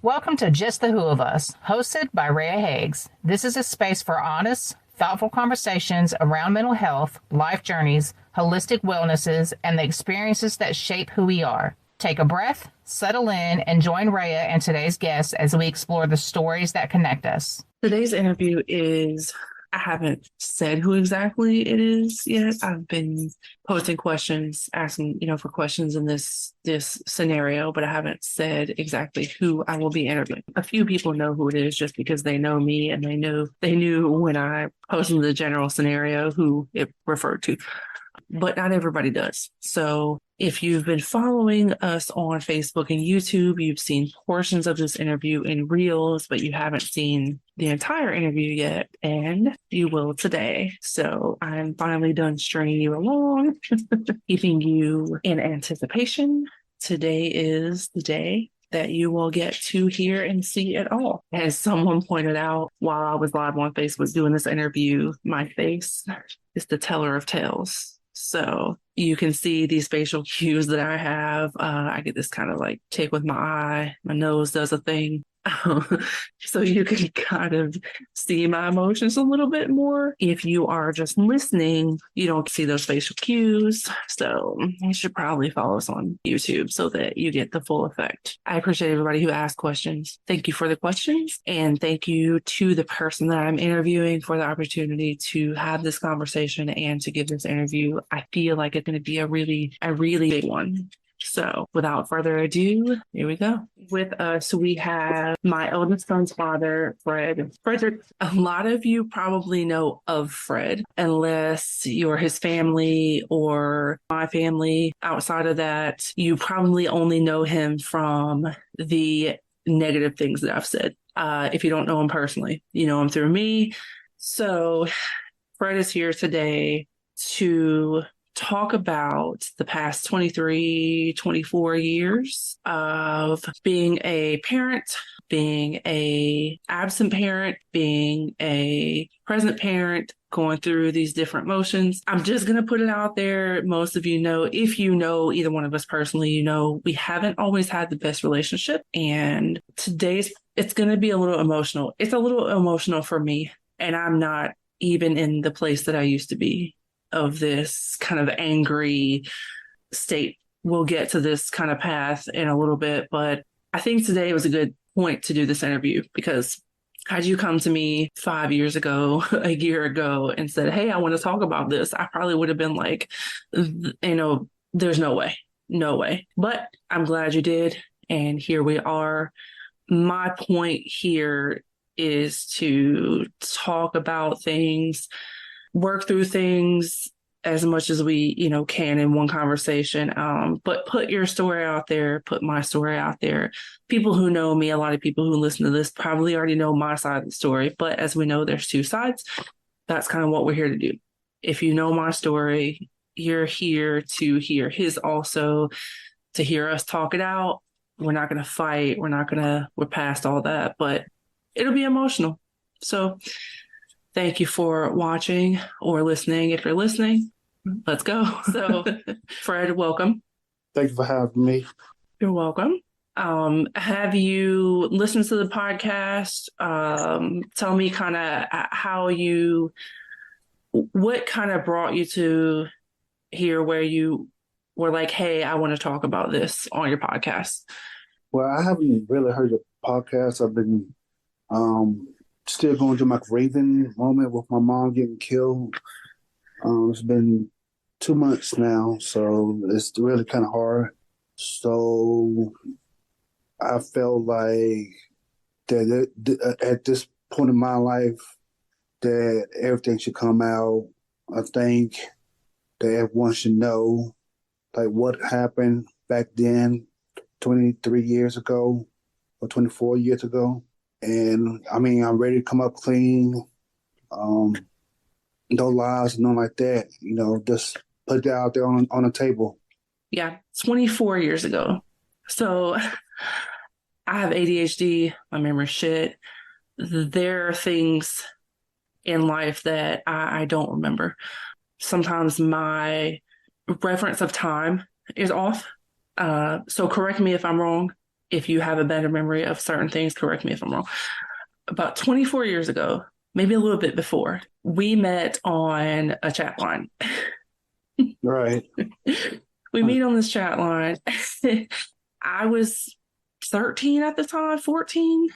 Welcome to Just the Who of Us, hosted by Rhea Higgs. This is a space for honest, thoughtful conversations around mental health, life journeys, holistic wellnesses, and the experiences that shape who we are. Take a breath, settle in, and join Rhea and today's guests as we explore the stories that connect us. Today's interview is, I haven't said who exactly it is yet. I've been posting questions, asking, for questions in this scenario, but I haven't said exactly who I will be interviewing. A few people know who it is just because they know me and they knew when I posted the general scenario who it referred to. But not everybody does. So if you've been following us on Facebook and YouTube, you've seen portions of this interview in Reels, but you haven't seen the entire interview yet, and you will today. So I'm finally done stringing you along, keeping you in anticipation. Today is the day that you will get to hear and see it all. As someone pointed out while I was live on Facebook doing this interview, my face is the teller of tales. So you can see these facial cues that I have. I get this kind of like tick with my eye. My nose does a thing. So you can kind of see my emotions a little bit more. If you are just listening, you don't see those facial cues. So you should probably follow us on YouTube so that you get the full effect. I appreciate everybody who asked questions. Thank you for the questions. And thank you to the person that I'm interviewing for the opportunity to have this conversation and to give this interview. I feel like it's going to be a really big one. So without further ado, here we go. With us, we have my eldest son's father, Fred. Frederick, a lot of you probably know of Fred, unless you're his family or my family. Outside of that, you probably only know him from the negative things that I've said. If you don't know him personally, you know him through me. So Fred is here today to talk about the past 23, 24 years of being a parent, being a absent parent, being a present parent, going through these different motions. I'm just going to put it out there. Most of you know, if you know either one of us personally, you know, we haven't always had the best relationship. And it's going to be a little emotional. It's a little emotional for me. And I'm not even in the place that I used to be of this kind of angry state. We'll get to this kind of path in a little bit, but I think today was a good point to do this interview because had you come to me 5 years ago, a year ago, and said, hey, I want to talk about this, I probably would have been like, there's no way. But I'm glad you did. And here we are. My point here is to talk about things, work through things as much as we, can in one conversation. But put your story out there, put my story out there. People who know me, a lot of people who listen to this probably already know my side of the story. But as we know, there's two sides. That's kind of what we're here to do. If you know my story, you're here to hear his also, to hear us talk it out. We're not going to fight. We're past all that, but it'll be emotional. So thank you for watching or listening. If you're listening, let's go. So, Fred, welcome. Thank you for having me. You're welcome. Have you listened to the podcast? Tell me kind of what kind of brought you to here where you were like, hey, I want to talk about this on your podcast. Well, I haven't really heard the podcast. I've been still going through my grieving moment with my mom getting killed. It's been 2 months now, so it's really kind of hard. So I felt like that at this point in my life that everything should come out. I think that everyone should know like what happened back then, 23 years ago or 24 years ago. And I mean, I'm ready to come up clean. No lies, nothing like that. Just put it out there on the table. Yeah, 24 years ago. So I have ADHD, my memory's shit. There are things in life that I don't remember. Sometimes my reference of time is off. So correct me if I'm wrong. if you have a better memory of certain things, correct me if I'm wrong. About 24 years ago, maybe a little bit before, we met on a chat line. Right. We meet on this chat line. I was 13 at the time, 14.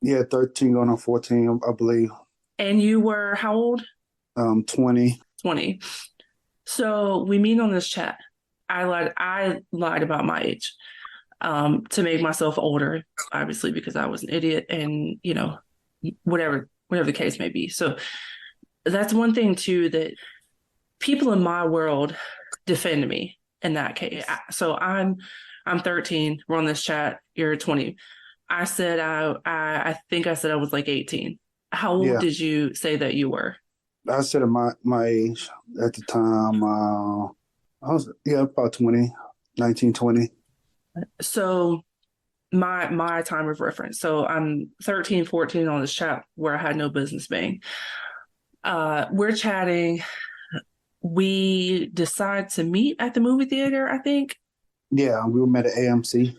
Yeah, 13 going on 14, I believe. And you were how old? 20. 20. So we meet on this chat. I lied about my age to make myself older, obviously, because I was an idiot and, whatever the case may be. So that's one thing too, that people in my world defend me in that case. So I'm 13. We're on this chat. You're 20. I said I think I said I was like 18. How old Yeah. did you say that you were? I said my age at the time. I was about 20, 19, 20. So my time of reference. So I'm 13, 14 on this chat where I had no business being. We're chatting. We decide to meet at the movie theater, I think. Yeah, we met at AMC.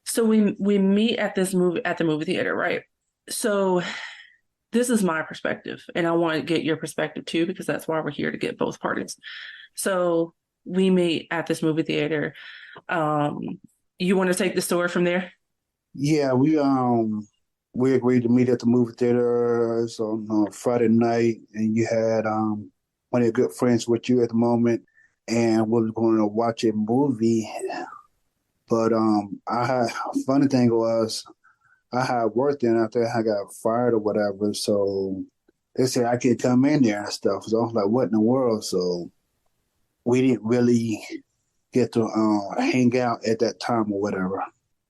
So we meet at the movie theater, right? So this is my perspective, and I want to get your perspective too, because that's why we're here, to get both parties. So we meet at this movie theater. You want to take the story from there? Yeah, we agreed to meet at the movie theater on Friday night, and you had one of your good friends with you at the moment, and we were going to watch a movie. But I had funny thing was I had worked in after I got fired or whatever, so they said I could come in there and stuff. So I was like, what in the world? So we didn't really get to hang out at that time or whatever.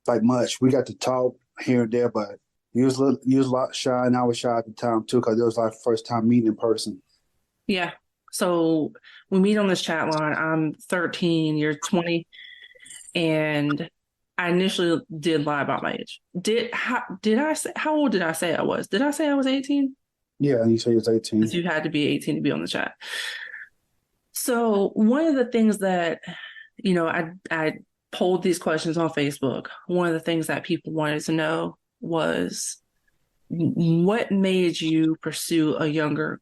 Like much. We got to talk here and there, but you was a lot shy, and I was shy at the time too, because it was our first time meeting in person. Yeah. So we meet on this chat line. I'm 13, you're 20, and I initially did lie about my age. How old did I say I was? Did I say I was 18? Yeah, you say it's 18. Because you had to be 18 to be on the chat. So one of the things that, I polled these questions on Facebook. One of the things that people wanted to know was, what made you pursue a younger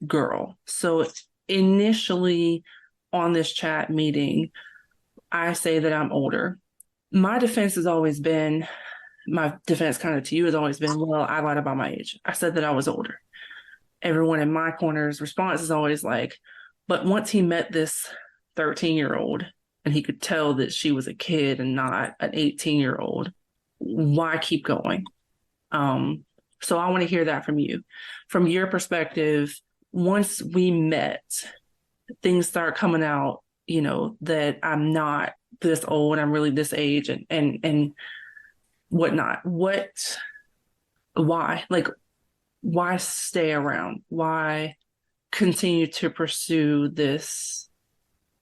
girl? So initially on this chat meeting, I say that I'm older. My defense kind of to you has always been, well, I lied about my age. I said that I was older. Everyone in my corner's response is always like, but once he met this 13-year-old and he could tell that she was a kid and not an 18-year-old, why keep going? So I want to hear that from you. From your perspective, once we met, things start coming out, that I'm not this old, I'm really this age and whatnot. Why? Like, why stay around? Why continue to pursue this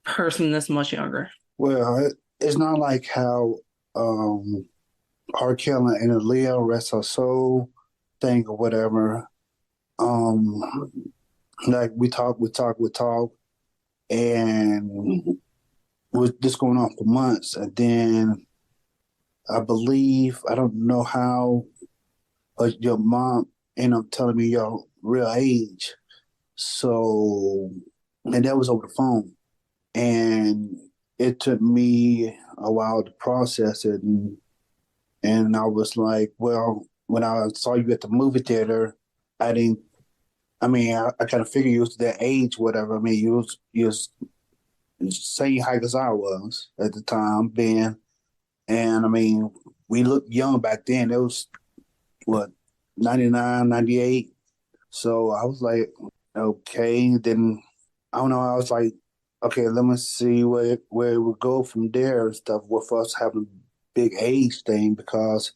person that's much younger? Well, it's not like how R. Kelly and Aaliyah, rest her soul, thing or whatever. Like we talk, and was this going on for months, and then I believe I don't know how, but your mom ended up telling me your real age. So, and that was over the phone, and it took me a while to process it, and I was like, well, when I saw you at the movie theater, I didn't. I mean, I kind of figured you was that age, whatever. I mean, you was same height as I was at the time, then, and I mean, we looked young back then. It was what 99, 98. So I was like, okay. Then I don't know. I was like, okay, let me see where it would go from there and stuff with us having a big age thing, because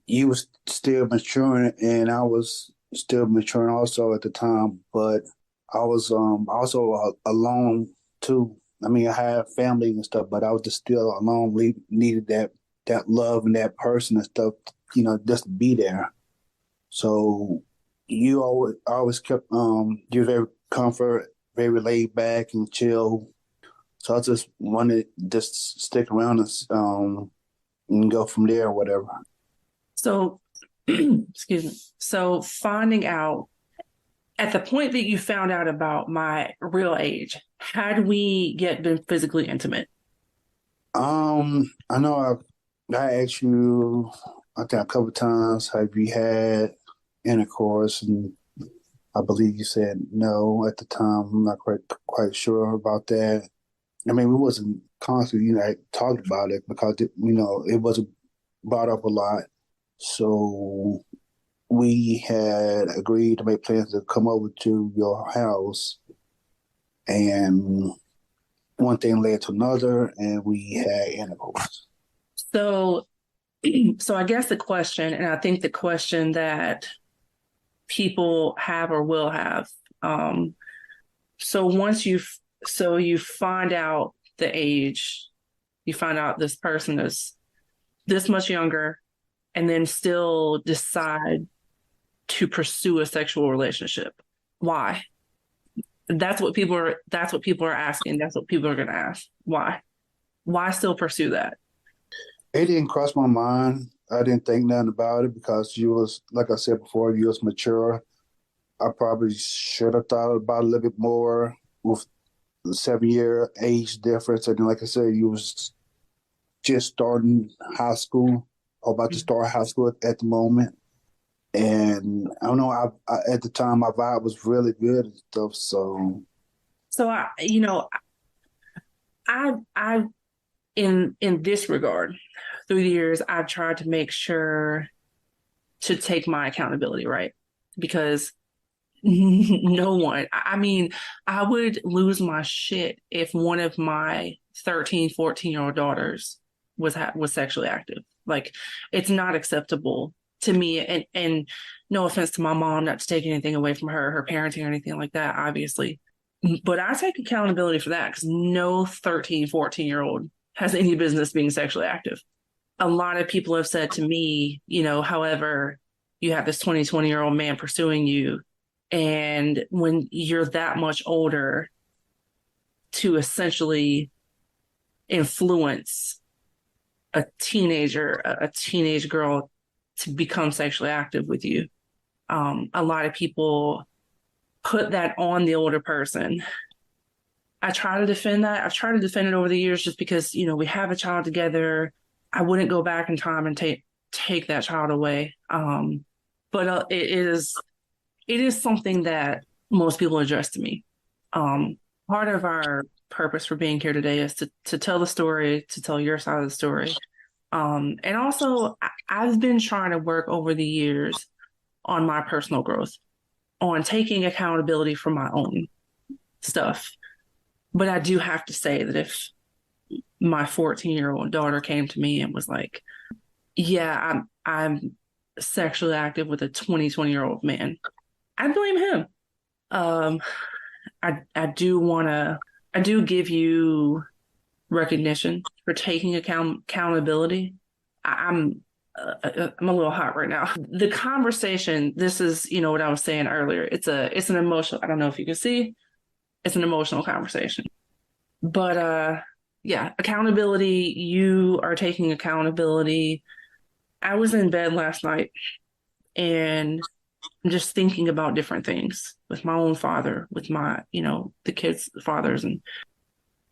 you was still maturing and I was still maturing also at the time, but I was also alone too. I mean, I had family and stuff, but I was just still alone. We needed that love and that person and stuff, just to be there. So you always kept you're very comfort, very laid back and chill. So I just wanted to just stick around and and go from there or whatever. So, excuse me. So finding out at the point that you found out about my real age, had we been physically intimate? I know I asked you, I think a couple of times, have you had intercourse, and I believe you said no at the time. I'm not quite sure about that. I mean, we wasn't constantly, talked about it because it wasn't brought up a lot. So we had agreed to make plans to come over to your house, and one thing led to another, and we had intercourse. So, so I guess the question, and I think the question that people have or will have, so you find out the age, you find out this person is this much younger, and then still decide to pursue a sexual relationship. Why? That's what people are asking. That's what people are going to ask. Why? Why still pursue that? It didn't cross my mind. I didn't think nothing about it because you was, like I said before, you was mature. I probably should have thought about it a little bit more with the 7-year age difference. And like I said, you was just starting high school, or about to start high school at the moment. And I don't know, at the time, my vibe was really good and stuff. So I in this regard, through the years, I've tried to make sure to take my accountability, right? Because no one, I mean, I would lose my shit if one of my 13, 14-year-old daughters was sexually active. Like, it's not acceptable to me. And no offense to my mom, not to take anything away from her parenting or anything like that, obviously. But I take accountability for that because no 13, 14-year-old has any business being sexually active. A lot of people have said to me, however, you have this 20-year-old man pursuing you. And when you're that much older, to essentially influence a teenage girl to become sexually active with you. A lot of people put that on the older person. I try to defend that. I've tried to defend it over the years just because, we have a child together. I wouldn't go back in time and take that child away. But it is something that most people address to me. Part of our purpose for being here today is to tell the story, to tell your side of the story. And also, I've been trying to work over the years on my personal growth, on taking accountability for my own stuff. But I do have to say that if my 14-year-old daughter came to me and was like, yeah, I'm sexually active with a 20-year-old man, I blame him. I do give you recognition for taking accountability. I'm a little hot right now. The conversation, this is, what I was saying earlier. It's an emotional, I don't know if you can see, it's an emotional conversation. But yeah, accountability, you are taking accountability. I was in bed last night and I'm just thinking about different things with my own father, with my, the kids' fathers, and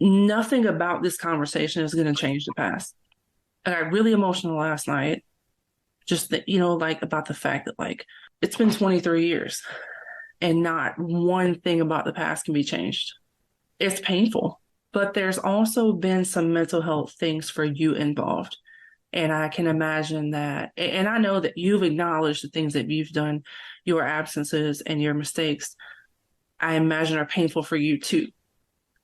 nothing about this conversation is going to change the past. I got really emotional last night, just that, like about the fact that like it's been 23 years and not one thing about the past can be changed. It's painful, but there's also been some mental health things for you involved. And I can imagine that, and I know that you've acknowledged the things that you've done, your absences and your mistakes, I imagine are painful for you too.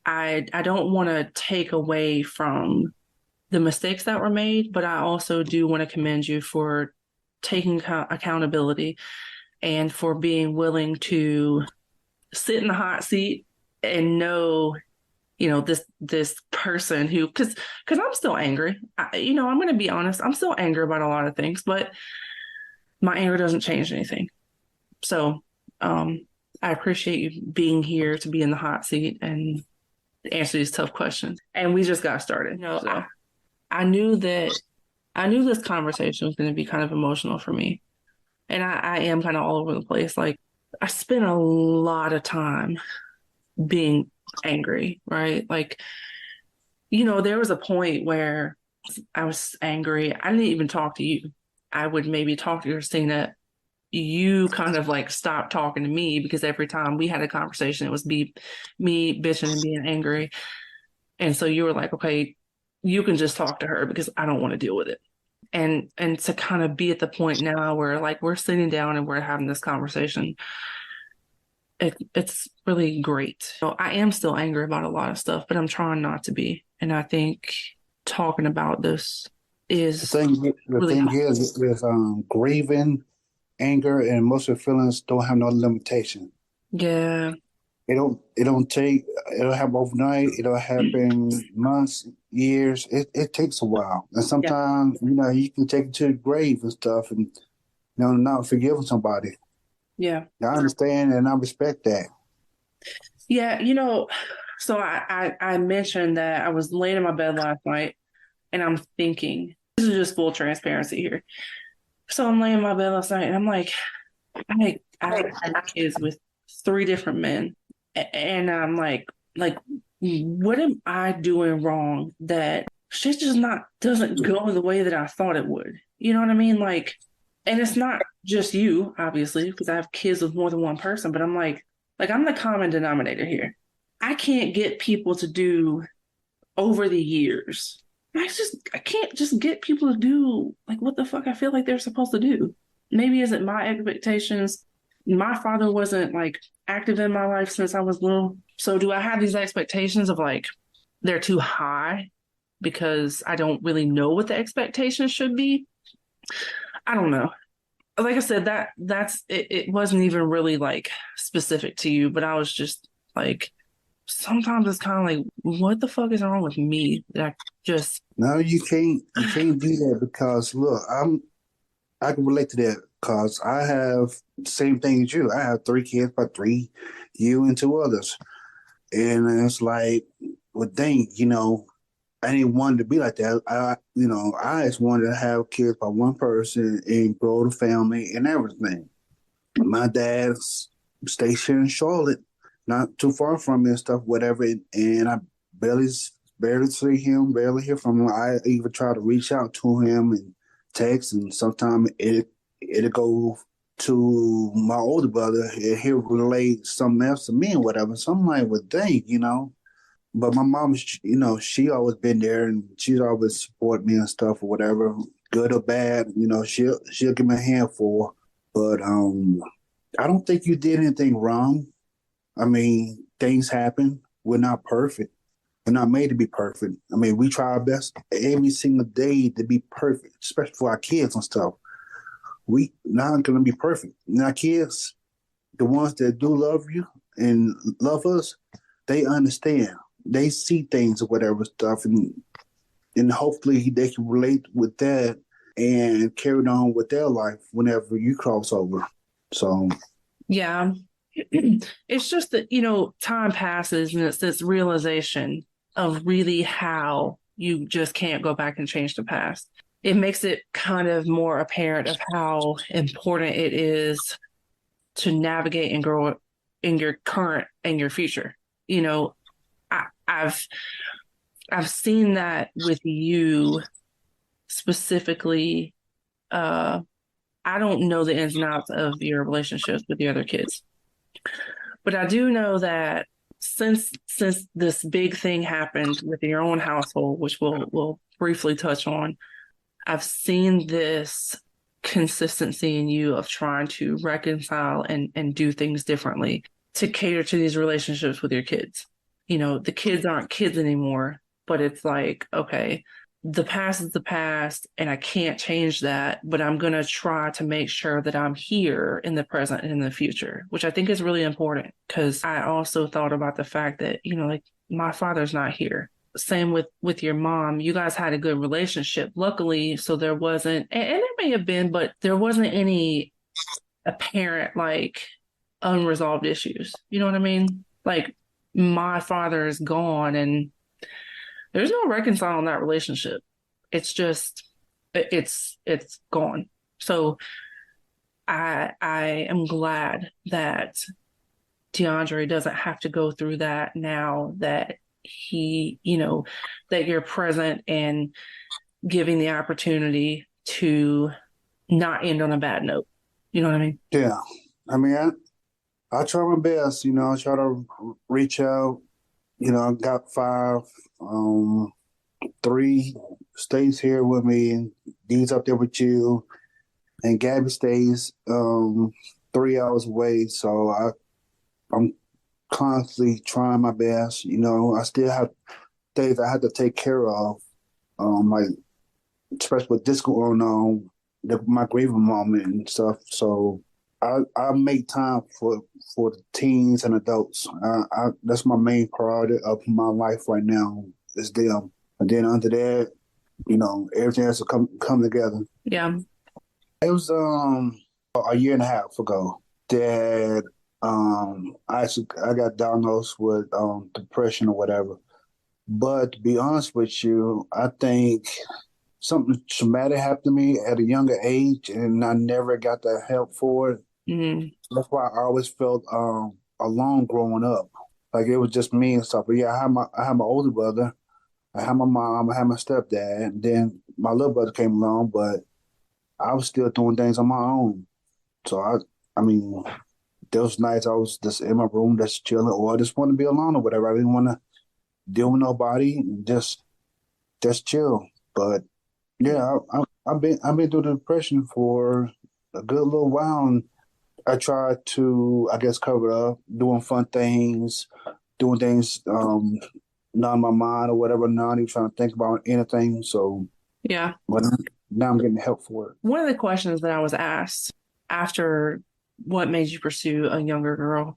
I don't want to take away from the mistakes that were made, but I also do want to commend you for taking accountability and for being willing to sit in the hot seat and know, this person who, because I'm still angry. I'm going to be honest. I'm still angry about a lot of things, but my anger doesn't change anything. So I appreciate you being here to be in the hot seat and answer these tough questions. And we just got started. So I knew that I knew this conversation was going to be kind of emotional for me. And I am kind of all over the place. Like, I spent a lot of time being angry, right? Like, there was a point where I was angry. I didn't even talk to you. I would maybe talk to Christina. You kind of like stopped talking to me because every time we had a conversation, it was me bitching and being angry. And so you were like, okay, you can just talk to her because I don't want to deal with it. And to kind of be at the point now where like we're sitting down and we're having this conversation, it's really great. So I am still angry about a lot of stuff, but I'm trying not to be. And I think talking about this The is thing, the really thing helpful. is, grieving, anger, and emotional feelings don't have no limitation. Yeah. It don't take. It don't happen overnight. It don't happen months, years. It takes a while, and Yeah. sometimes you can take it to the grave and stuff, and not forgiving somebody. Yeah. I understand and I respect that. Yeah. So I mentioned that I was laying in my bed last night and I'm thinking, this is just full transparency here. So I'm laying in my bed last night and I'm like, I had kids with three different men. And I'm like, what am I doing wrong that shit just not doesn't go the way that I thought it would? You know what I mean? Like, and it's not just you, obviously, because I have kids with more than one person, but I'm like I'm the common denominator here. I can't get people to do over the years. I can't just get people to do like what the fuck I feel like they're supposed to do. Maybe is it my expectations? My father wasn't like active in my life since I was little. So do I have these expectations of like they're too high because I don't really know what the expectations should be? I don't know. Like I said, that's it, it wasn't even really like specific to you, but I was just like sometimes it's kind of like, what the fuck is wrong with me? That I just, No, you can't do that because look, I can relate to that because I have the same thing as you. I have three kids, but three, you and two others, and it's like, well, dang, I didn't want to be like that. I just wanted to have kids by one person and grow the family and everything. My dad's stationed in Charlotte, not too far from me and stuff, whatever. And I barely, barely see him, barely hear from him. I even try to reach out to him and text, and sometimes it'll go to my older brother, and he'll relate something else to me and whatever. So I'm like, well, dang. But my mom, she always been there and she's always support me and stuff or whatever, good or bad. She'll give me a handful. But I don't think you did anything wrong. I mean, things happen. We're not perfect. We're not made to be perfect. I mean, we try our best every single day to be perfect, especially for our kids and stuff. We not gonna be perfect. And our kids, the ones that do love you and love us, they understand. They see things or whatever stuff, and hopefully they can relate with that and carry on with their life whenever you cross over. So yeah. It's just that, time passes and it's this realization of really how you just can't go back and change the past. It makes it kind of more apparent of how important it is to navigate and grow in your current and your future. You know, I, I've I've seen that with you specifically. Uh, I don't know the ins and outs of your relationships with the other kids, but I do know that since this big thing happened with your own household, which we'll briefly touch on, I've seen this consistency in you of trying to reconcile and do things differently to cater to these relationships with your kids. The kids aren't kids anymore, but it's like, okay, the past is the past and I can't change that, but I'm going to try to make sure that I'm here in the present and in the future, which I think is really important because I also thought about the fact that, like my father's not here. Same with your mom. You guys had a good relationship, luckily, so there wasn't, and there may have been, but there wasn't any apparent like unresolved issues. You know what I mean? Like my father is gone and there's no reconciling that relationship. It's just it's gone. So I am glad that DeAndre doesn't have to go through that now that he, that you're present and giving the opportunity to not end on a bad note. You know what I mean? Yeah. I mean, I try my best, I try to reach out. I got five, 3 stays here with me, and Dee's up there with you, and Gabby stays 3 hours away. So I'm constantly trying my best. I still have things I have to take care of, like especially with this going on, my grieving moment and stuff. So I make time for the teens and adults. That's my main priority of my life right now is them. And then under that, everything has to come together. Yeah. It was a year and a half ago that I got diagnosed with depression or whatever. But to be honest with you, I think something traumatic happened to me at a younger age, and I never got the help for it. Mm-hmm. That's why I always felt alone growing up. Like it was just me and stuff. But yeah, I had my older brother, I had my mom, I had my stepdad, and then my little brother came along, but I was still doing things on my own. So I mean, those nights I was just in my room, just chilling, or I just want to be alone or whatever. I didn't want to deal with nobody, and just chill. But yeah, I've been through the depression for a good little while, and I try to, I guess, cover it up, doing fun things, doing things not in my mind or whatever, not even trying to think about anything. So Yeah. but now I'm getting help for it. One of the questions that I was asked after what made you pursue a younger girl,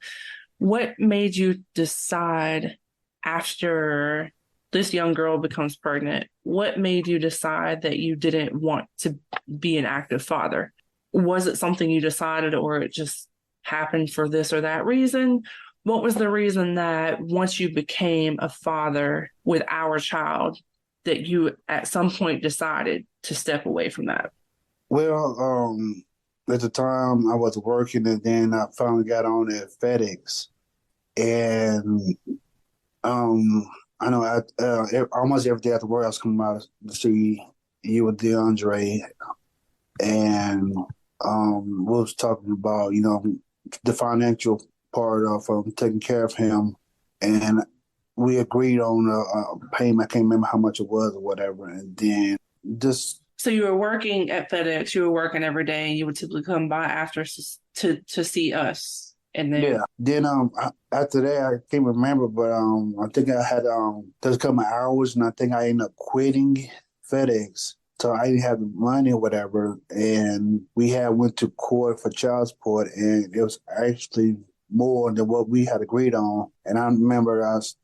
what made you decide after this young girl becomes pregnant, what made you decide that you didn't want to be an active father? Was it something you decided, or it just happened for this or that reason? What was the reason that once you became a father with our child, that you at some point decided to step away from that? Well, at the time I was working, and then I finally got on at FedEx, and I know almost every day after work I was coming out to see you with DeAndre, and we was talking about the financial part of taking care of him, and we agreed on a payment. I can't remember how much it was or whatever, and then just. So you were working at FedEx. You were working every day, and you would typically come by after to see us. And then Yeah. Then after that I can't remember, but I think I had just a couple of hours, and I think I ended up quitting FedEx. So I didn't have the money or whatever, and we had went to court for child support, and it was actually more than what we had agreed on. And I remember I was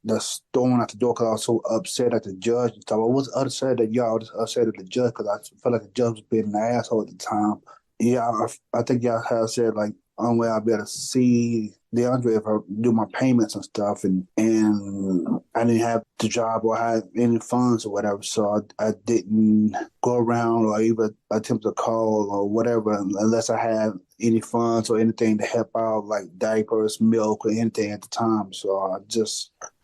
the storming out the door because I was so upset at the judge and stuff. I was upset at y'all, just upset at the judge because I felt like the judge was being an asshole at the time. Yeah, I think y'all had said like, only way I'll be able to see DeAndre if I do my payments and stuff, and I didn't have the job or have any funds or whatever, so I didn't go around or even attempt to call or whatever unless I had any funds or anything to help out, like diapers, milk, or anything at the time. So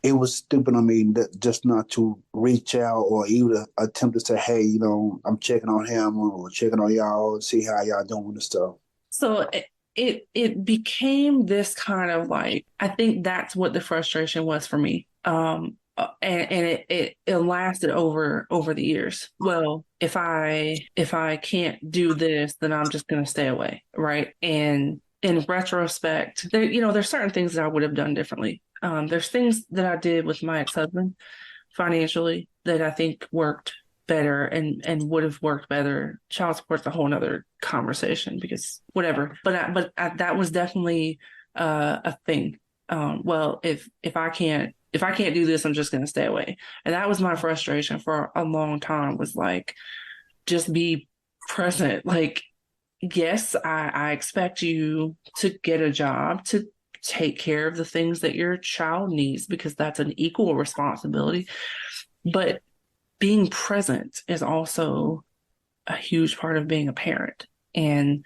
it was stupid of me just not to reach out or even attempt to say, hey, I'm checking on him or checking on y'all and see how y'all doing and stuff. So it became this kind of like, I think that's what the frustration was for me. And it lasted over the years. Well, if I can't do this, then I'm just going to stay away, right? And in retrospect, there's certain things that I would have done differently. There's things that I did with my ex-husband financially that I think worked better and would have worked better. Child support's a whole nother conversation because whatever. But that was definitely a thing. Well, if I can't do this, I'm just going to stay away. And that was my frustration for a long time, was like, just be present. Like, yes, I expect you to get a job, to take care of the things that your child needs, because that's an equal responsibility. But being present is also a huge part of being a parent. And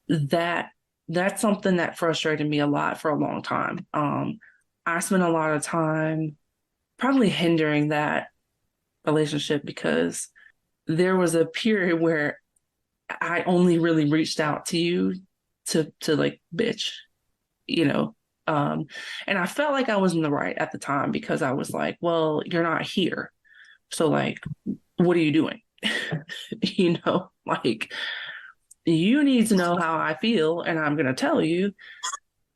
that that's something that frustrated me a lot for a long time. I spent a lot of time probably hindering that relationship because there was a period where I only really reached out to you to like bitch, you know. And I felt like I was in the right at the time because I was like, well, you're not here. So like, what are you doing? Like you need to know how I feel and I'm going to tell you.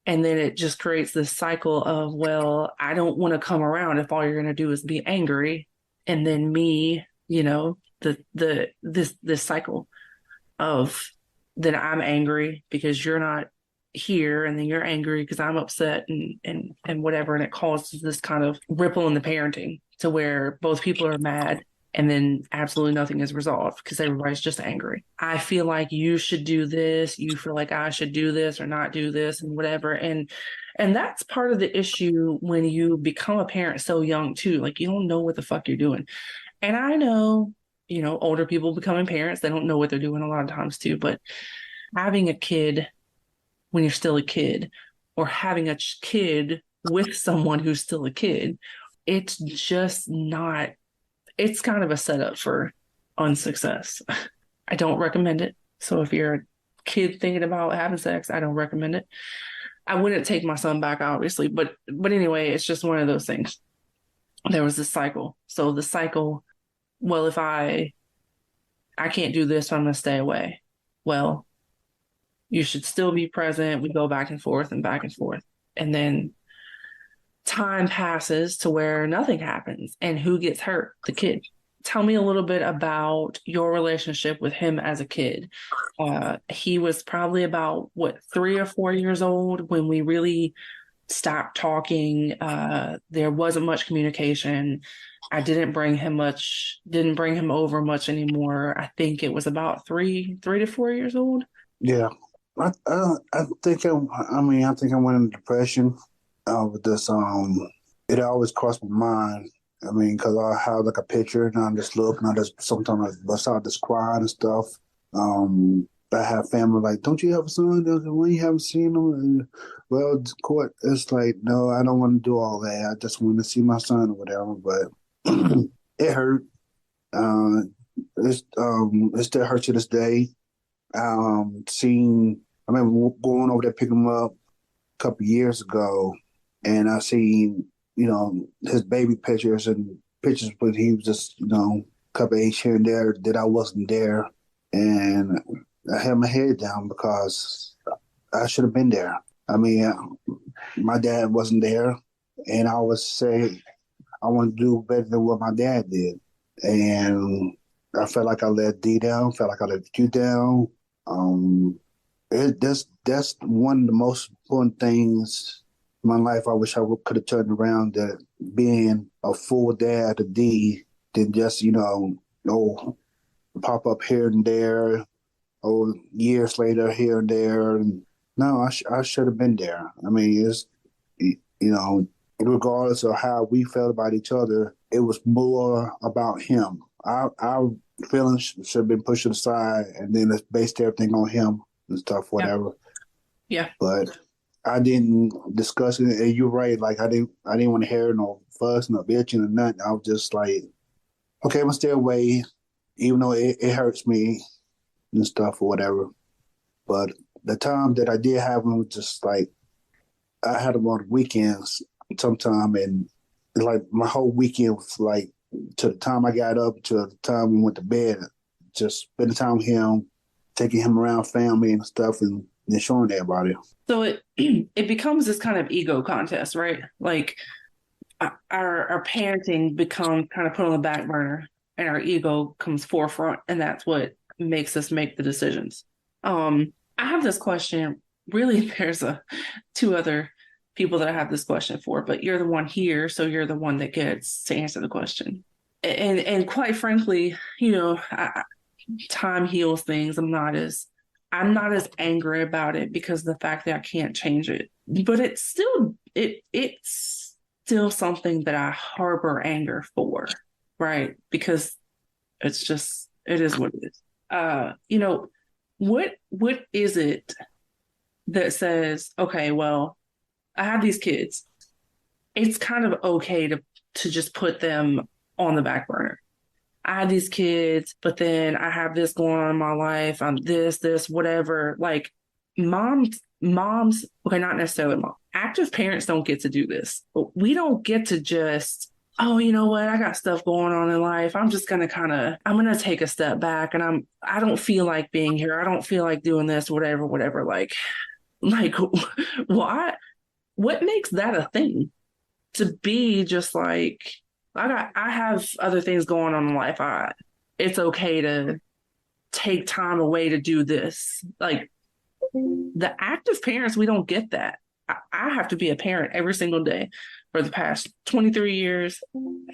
And then it just creates this cycle of, well, I don't want to come around if all you're going to do is be angry. And then me, this cycle of then I'm angry because you're not here, and then you're angry because I'm upset and whatever. And it causes this kind of ripple in the parenting to where both people are mad and then absolutely nothing is resolved because everybody's just angry. I feel like you should do this, you feel like I should do this or not do this and whatever. And that's part of the issue when you become a parent so young too. Like you don't know what the fuck you're doing. And I know, older people becoming parents, they don't know what they're doing a lot of times too. But having a kid when you're still a kid, or having a kid with someone who's still a kid, it's just not, it's kind of a setup for unsuccess. I don't recommend it. So if you're a kid thinking about having sex, I don't recommend it. I wouldn't take my son back, obviously, but anyway, it's just one of those things. There was this cycle. So the cycle, well, if I can't do this, so I'm going to stay away. Well, you should still be present. We go back and forth and back and forth. And then time passes to where nothing happens. And who gets hurt? The kid. Tell me a little bit about your relationship with him as a kid. He was probably about, 3 or 4 years old when we really stopped talking. There wasn't much communication. I didn't bring him over much anymore. I think it was about 3 to 4 years old. Yeah. I think I think I went into depression with this. It always crossed my mind. I mean, because I have like a picture and I just look and I just sometimes I bust out just crying and stuff. I have family like, don't you have a son? When you haven't seen him? And, well, court, it's like, no, I don't want to do all that. I just want to see my son or whatever. But it hurt. It still hurts to this day. I remember going over there picking him up a couple of years ago, and I seen, his baby pictures and pictures, but he was just, a couple of age here and there that I wasn't there. And I had my head down because I should have been there. I mean, my dad wasn't there, and I always say I want to do better than what my dad did. And I felt like I let D down, felt like I let you down. That's one of the most important things in my life. I wish I could have turned around, that being a full dad to D than just, pop up here and there, or years later here and there. And no, I should have been there. I mean, regardless of how we felt about each other, it was more about him. Our feelings should have been pushed aside, and then let's base everything on him and stuff, whatever. Yeah. But I didn't discuss it. And you're right. Like I didn't want to hear no fuss, no bitching, or nothing. I was just like, okay, I'm gonna stay away, even though it hurts me and stuff or whatever. But the time that I did have him was just like, I had him on the weekends sometime, and like my whole weekend was like, to the time I got up to the time we went to bed, just spending time with him, taking him around family and stuff, and showing everybody. So it becomes this kind of ego contest, right? Like our parenting becomes kind of put on the back burner, and our ego comes forefront, and that's what makes us make the decisions. I have this question. Really, there's two other people that I have this question for, but you're the one here, so you're the one that gets to answer the question. And quite frankly, time heals things. I'm not as angry about it because of the fact that I can't change it. But it's still something that I harbor anger for, right? Because it's It is what it is. You know, what is it that says, okay, well, I have these kids. It's kind of okay to just put them on the back burner. I have these kids, but then I have this going on in my life. I'm this, whatever. Like moms, okay, not necessarily mom. Active parents don't get to do this. But we don't get to just, oh, you know what? I got stuff going on in life. I'm just gonna I'm gonna take a step back, and I don't feel like being here. I don't feel like doing this, whatever. Like why? What makes that a thing? To be just like, I have other things going on in life. It's okay to take time away to do this. Like the active parents, we don't get that. I have to be a parent every single day for the past 23 years,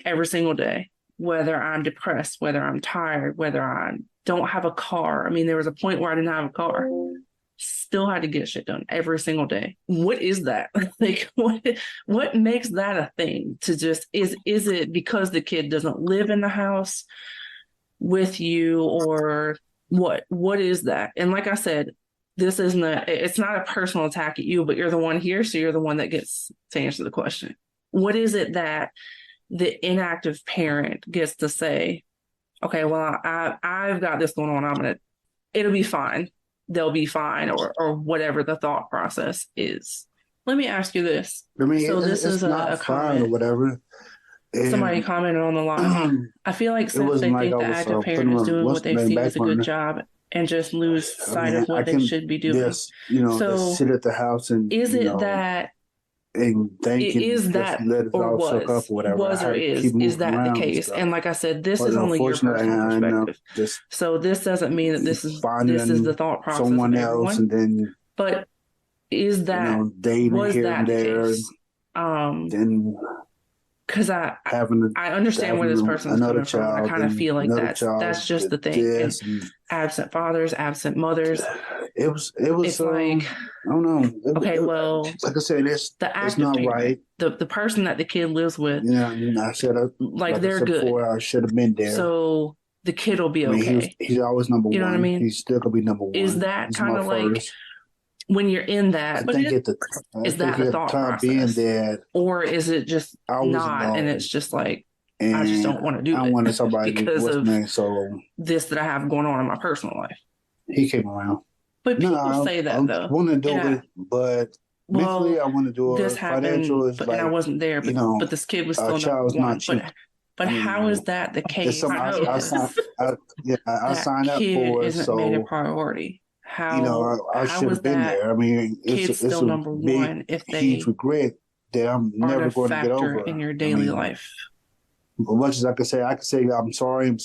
every single day, whether I'm depressed, whether I'm tired, whether I don't have a car. I mean, there was a point where I didn't have a car. Still had to get shit done every single day. What is that? Like what makes that a thing? To just is it because the kid doesn't live in the house with you, or what is that? And like I said, it's not a personal attack at you, but you're the one here, so you're the one that gets to answer the question. What is it that the inactive parent gets to say, okay, well, I've got this going on, it'll be fine, they'll be fine, or whatever the thought process is. Let me ask you this. I mean, so this is not a comment or whatever. And somebody commented on the line. I feel like since they think the active parent is doing what they see as a good job and just lose sight of what they should be doing. Yes, so sit at the house and is it that and thinking is that let it or all was suck up or whatever. Was or is that the case? And like I said, this is only your personal perspective. So this doesn't mean that this is the thought process someone of everyone. Else and then but is that dating was here that and there the case? Then because I understand where this person's coming from. I kind of feel like that's just the thing. And absent fathers, absent mothers. It was it's like I don't know. Okay, well, like I said, it's not parent, right. The person that the kid lives with. Yeah, I said like they're good. Before, I should have been there. So the kid will be okay. He's always number one. You know what I mean? He's still gonna be number one. Is that kind of like when you're in that? Is that the thought process? Being there, or is it just not? And it's just like I just don't want to do it. I wanted somebody because of this that I have going on in my personal life. He came around. But people say that though. I want to do it, but mentally I want to do it. This happened, and I wasn't there. But but this kid was still number one. But how is that the case? I signed up for it, isn't made a priority. How I should have been there. I mean, it's still number one if they huge regret that I'm never going to get over in your daily life. As much as I could say I'm sorry, and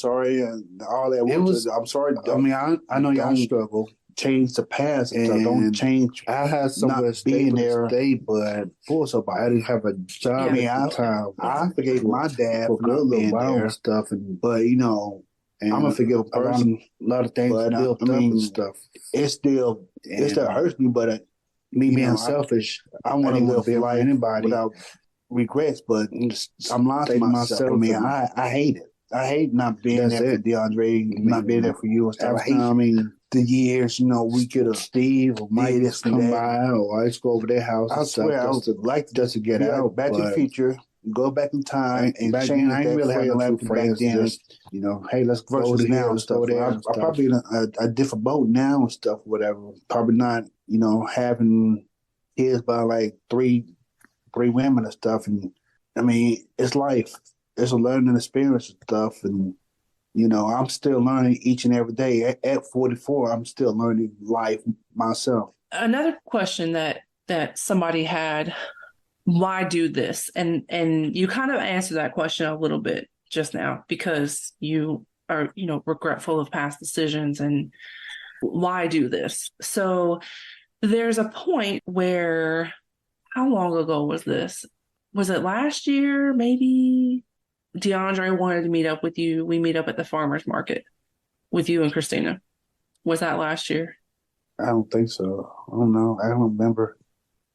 all that. I'm sorry. I mean, I know y'all struggle. Change the past, and so don't change. I had somewhere being there, but so I didn't have a job at the time. I forgave my dad for not being there and stuff, but and I'm gonna forgive a person a lot of things built up and stuff. It still hurts me, but me being selfish, I want to live for anybody without regrets. But I'm lying to myself. I mean, I hate it. I hate not being there for DeAndre, not being there for you and stuff. I mean, the years, we could have Steve or Mike just come by, or I just go over their house. I swear, I would like just to get out. Back to the future, go back in time and change. I ain't really having a few friends. Just, hey, let's go now and stuff. I'm probably in a different boat now and stuff, whatever. Probably not, having kids by like three women and stuff. And I mean, it's life. It's a learning experience and stuff. And I'm still learning each and every day. At 44, I'm still learning life myself. Another question that somebody had, why do this? And you kind of answered that question a little bit just now, because you are, regretful of past decisions and why do this? So there's a point where, how long ago was this? Was it last year? Maybe DeAndre wanted to meet up with you. We meet up at the farmer's market with you and Christina. Was that last year? I don't think so. I don't know. I don't remember.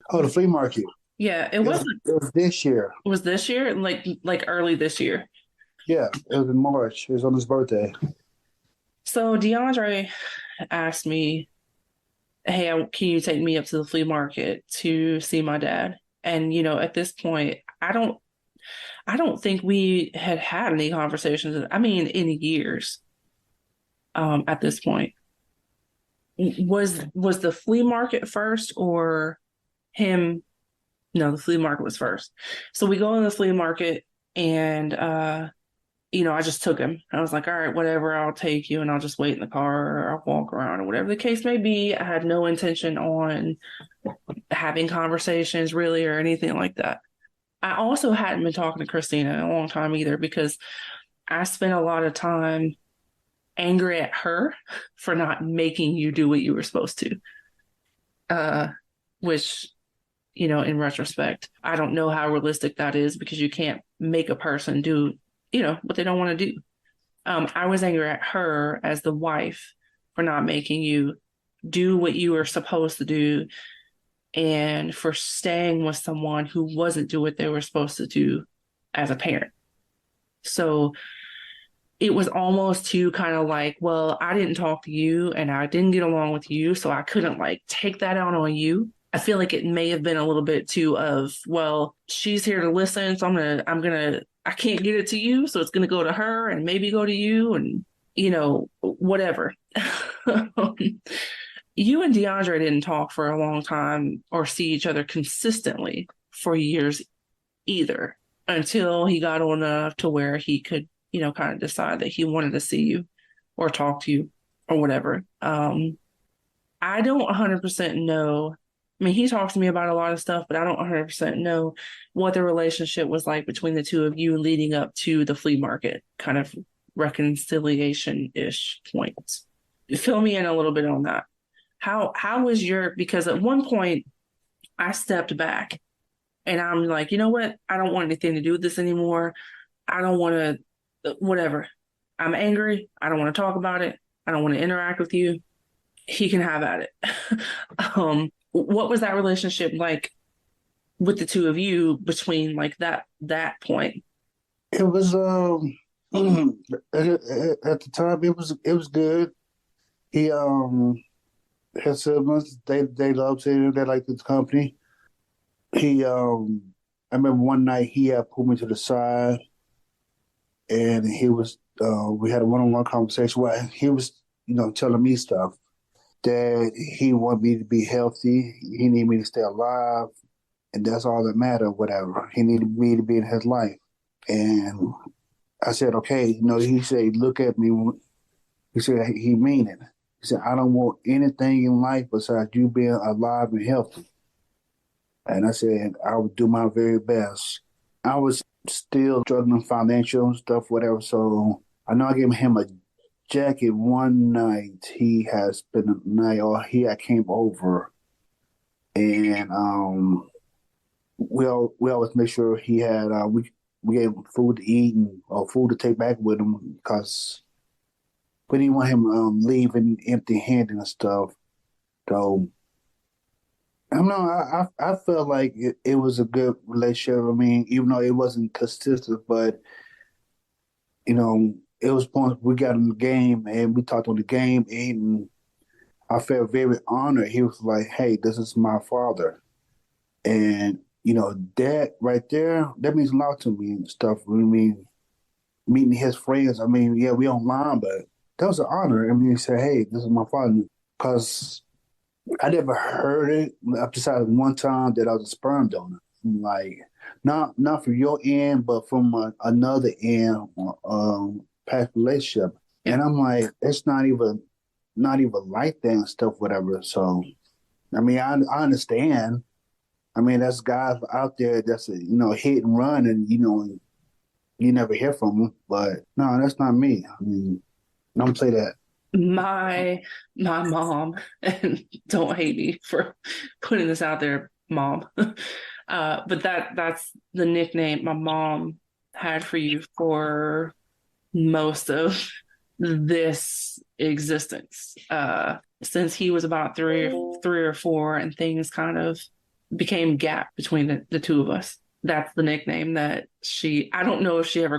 Oh, the flea market. Yeah, it was this year. It was this year? Like early this year? Yeah, it was in March. It was on his birthday. So DeAndre asked me, hey, can you take me up to the flea market to see my dad? And, at this point, I don't think we had any conversations. I mean, in years. At this point, was the flea market first or him? No, the flea market was first. So we go in the flea market and I just took him. I was like, all right, whatever, I'll take you and I'll just wait in the car or I'll walk around or whatever the case may be. I had no intention on having conversations really or anything like that. I also hadn't been talking to Christina in a long time either because I spent a lot of time angry at her for not making you do what you were supposed to. Which, in retrospect, I don't know how realistic that is because you can't make a person do, what they don't want to do. I was angry at her as the wife for not making you do what you were supposed to do and for staying with someone who wasn't doing what they were supposed to do as a parent. So it was almost to kind of like, well, I didn't talk to you and I didn't get along with you, so I couldn't like take that out on you. I feel like it may have been a little bit too of, well, she's here to listen, so I can't get it to you, so it's gonna go to her and maybe go to you and whatever. You and DeAndre didn't talk for a long time or see each other consistently for years either until he got old enough to where he could, kind of decide that he wanted to see you or talk to you or whatever. I don't 100% know. I mean, he talks to me about a lot of stuff, but I don't 100% know what the relationship was like between the two of you leading up to the flea market kind of reconciliation-ish point. Fill me in a little bit on that. How was because at one point I stepped back and I'm like, you know what? I don't want anything to do with this anymore. I don't want to, whatever. I'm angry. I don't want to talk about it. I don't want to interact with you. He can have at it. What was that relationship like with the two of you between like that point? It was at the time it was good. He his siblings they loved him. They liked his company. He I remember one night he pulled me to the side and he was we had a one-on-one conversation where he was telling me stuff that he wanted me to be healthy. He needed me to stay alive, and that's all that mattered. Whatever he needed me to be in his life, and I said, okay. He said, look at me. He said he mean it. He said, I don't want anything in life besides you being alive and healthy. And I said, I would do my very best. I was still struggling financial stuff, whatever. So I know I gave him a jacket one night. He had spent a night, or he had came over, and we always make sure he had we gave him food to eat and or food to take back with him because we didn't want him leaving empty-handed and stuff. So I don't know. I felt like it was a good relationship. I mean, even though it wasn't consistent, but it was points we got in the game and we talked on the game, and I felt very honored. He was like, "Hey, this is my father," and that right there, that means a lot to me and stuff. I mean, meeting his friends. I mean, yeah, we online, but that was an honor. I mean, he said, "Hey, this is my father," because I never heard it. I've decided one time that I was a sperm donor. Like, not from your end, but from another end, past relationship. And I'm like, it's not even like that and stuff, whatever. So, I mean, I understand. I mean, there's guys out there that's hit and run, and you never hear from them. But no, that's not me. I mean, don't say that. My mom, and don't hate me for putting this out there, mom. But that's the nickname my mom had for you for most of this existence. Since he was about three or four, and things kind of became gap between the two of us. That's the nickname that I don't know if she ever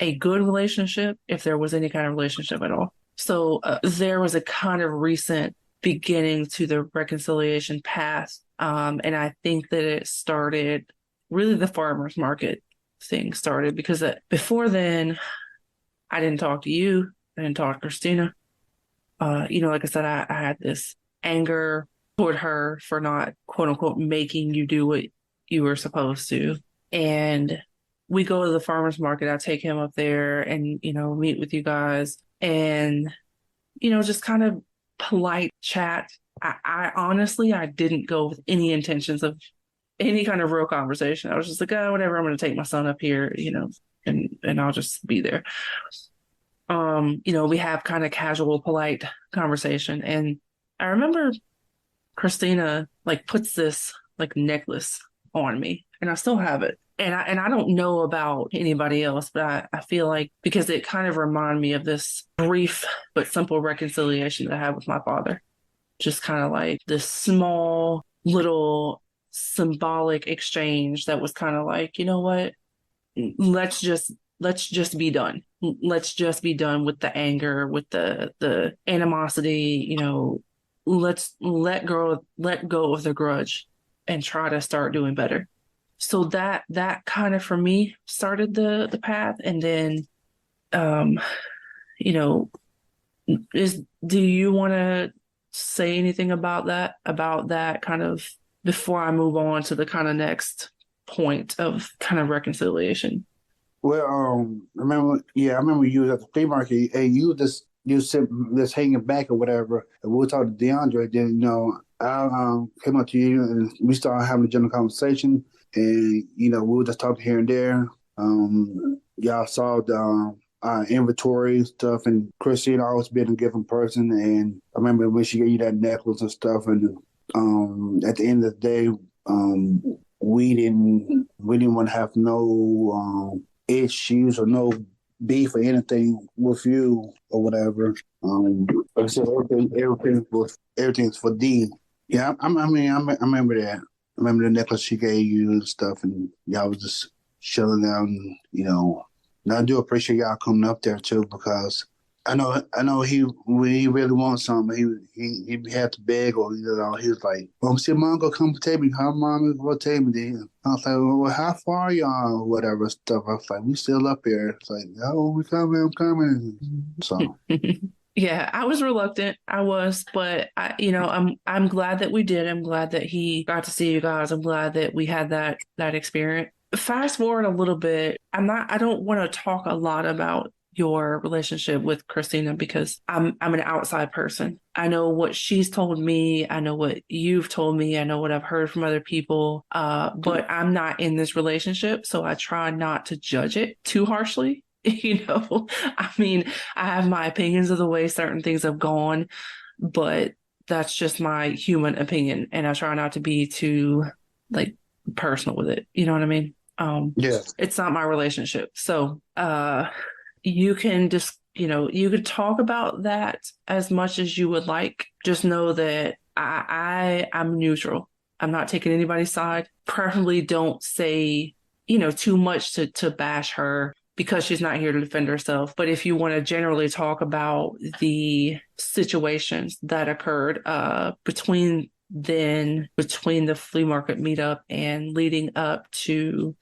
a good relationship, if there was any kind of relationship at all. So there was a kind of recent beginning to the reconciliation path. And I think that it started really the farmer's market thing started because before then, I didn't talk to you. I didn't talk to Christina. Like I said, I had this anger toward her for not, quote unquote, making you do what you were supposed to. And we go to the farmer's market. I take him up there and, meet with you guys and, just kind of polite chat. I honestly, I didn't go with any intentions of any kind of real conversation. I was just like, oh, whatever, I'm going to take my son up here, and I'll just be there. We have kind of casual, polite conversation. And I remember Christina puts this necklace on me and I still have it. And I don't know about anybody else, but I feel like because it kind of reminded me of this brief but simple reconciliation that I had with my father. Just kind of like this small little symbolic exchange that was kind of like, you know what? Let's just be done. Let's just be done with the anger, with the animosity, let's let go of the grudge and try to start doing better. So that kind of for me started the path. And then do you want to say anything about that kind of before I move on to the kind of next point of kind of reconciliation? Well, I remember you was at the flea market and you sit just hanging back or whatever, and we were talking to DeAndre. Then I came up to you and we started having a general conversation, and we were just talking here and there. Y'all saw the inventory stuff, and Christina always been a giving person, and I remember when she gave you that necklace and stuff, and at the end of the day, we didn't want to have no issues or no beef or anything with you or whatever. Like I said, everything's for D. Yeah, I remember that. I remember the necklace she gave you and stuff, and y'all was just chilling down. And I do appreciate y'all coming up there too, because I know when he really wants something, he had to beg, or he was like, "Well, see, mom gonna come take me. How mom is gonna take me?" Then I was like, "Well, how far are y'all?" Or whatever stuff. I was like, "We still up here." It's like, "Oh, we coming, I'm coming." So. Yeah, I was reluctant. I was, but I'm glad that we did. I'm glad that he got to see you guys. I'm glad that we had that experience. Fast forward a little bit. I don't want to talk a lot about your relationship with Christina because I'm an outside person. I know what she's told me. I know what you've told me. I know what I've heard from other people. But I'm not in this relationship, so I try not to judge it too harshly. I mean, I have my opinions of the way certain things have gone, but that's just my human opinion, and I try not to be too personal with it. You know what I mean? Yeah. It's not my relationship. So, you can just, you could talk about that as much as you would like. Just know that I'm neutral. I'm not taking anybody's side. Preferably don't say, too much to bash her because she's not here to defend herself. But if you want to generally talk about the situations that occurred between the flea market meetup and leading up to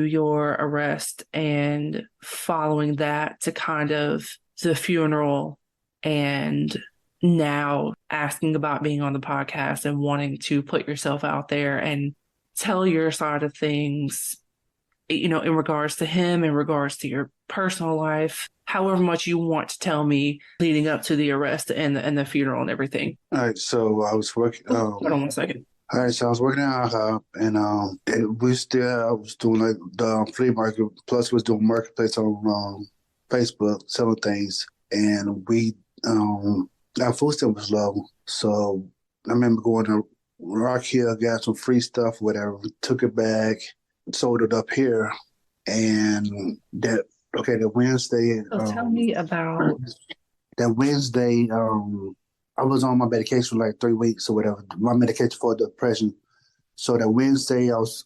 your arrest and following that to kind of the funeral and now asking about being on the podcast and wanting to put yourself out there and tell your side of things, in regards to him, in regards to your personal life, however much you want to tell me leading up to the arrest and the funeral and everything. All right, so I was working. Hold on 1 second. All right, so I was working at IHOP, and I was doing the flea market, plus was doing marketplace on Facebook, selling things, and our food stamp was low, so I remember going to Rock Hill, got some free stuff, whatever, took it back, sold it up here, and the Wednesday. So tell me about that Wednesday. I was on my medication for 3 weeks or whatever, my medication for depression. So that Wednesday, I was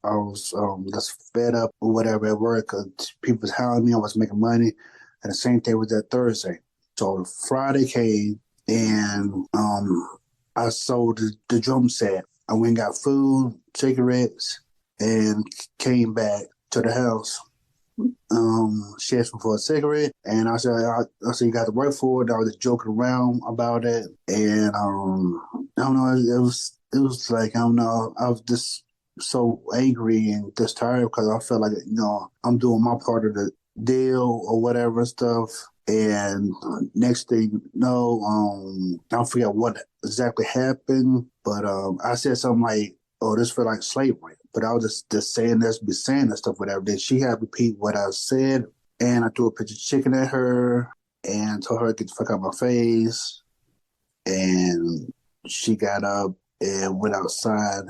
I was just fed up or whatever at work. 'Cause people was hounding me. I was making money, and the same thing was that Thursday. So Friday came, and I sold the drum set. I went and got food, cigarettes, and came back to the house. She asked me for a cigarette, and I said, you got to work for it. I was just joking around about it, and I don't know, it was like, I don't know, I was just so angry and just tired because I felt like, I'm doing my part of the deal or whatever and stuff. And next thing you know, I forget what exactly happened, but I said something like, "Oh, this feel like slavery." But I was just saying this, be saying that stuff, whatever. Then she had to repeat what I said, and I threw a picture of chicken at her and told her to get the fuck out of my face. And she got up and went outside.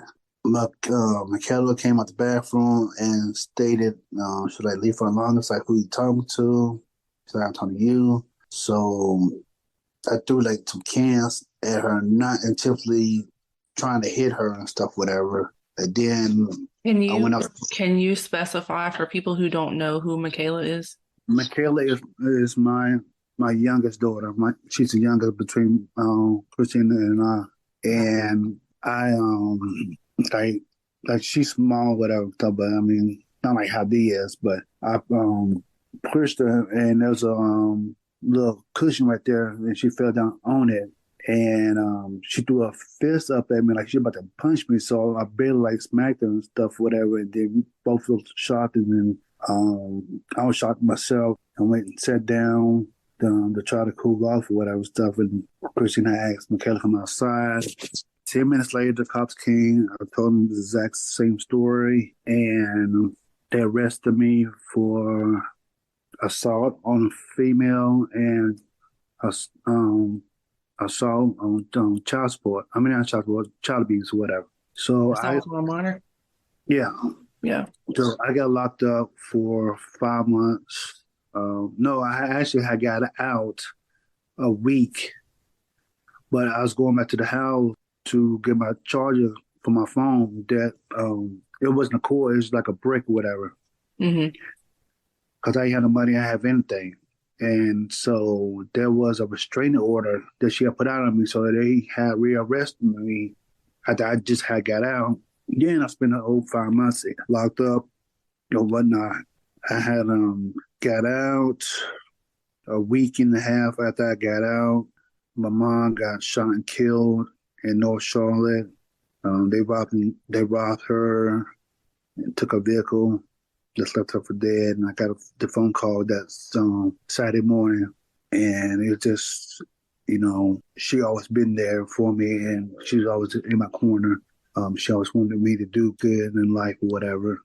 Michaela came out the bathroom and stated, she like, leave her alone. It's like, who you talking to? She's like, I'm talking to you. So I threw like some cans at her, not intentionally trying to hit her and stuff, whatever. And then I went up. Can you specify for people who don't know who Michaela is? Michaela is my youngest daughter. She's the youngest between Christina and I. And I like she's small, whatever stuff, but I mean not like how D is, but I pushed her and there's a little cushion right there and she fell down on it. And she threw a fist up at me like she about to punch me, so I barely like smacked her and stuff, whatever. And then we both looked shocked, and then I was shocked myself. I went and sat down to try to cool off or whatever stuff. And Christina asked Michaela to come outside. 10 minutes later, the cops came. I told them the exact same story, and they arrested me for assault on a female and assault on child support. I mean, not child support, child abuse or whatever. So assault on a minor? Yeah. Yeah. So I got locked up for 5 months. No, I actually had got out a week, but I was going back to the house to get my charger for my phone. That it wasn't a cord; it was like a brick or whatever. Mm-hmm. Because I ain't had no money, I have anything, and so there was a restraining order that she had put out on me. So they had rearrested me after I just had got out. Then I spent the whole 5 months locked up or whatnot. I had got out a week and a half after I got out. My mom got shot and killed in North Charlotte. They robbed her and took her vehicle, just left her for dead. And I got the phone call that Saturday morning, and it just, she always been there for me, and she's always in my corner. She always wanted me to do good in life or whatever.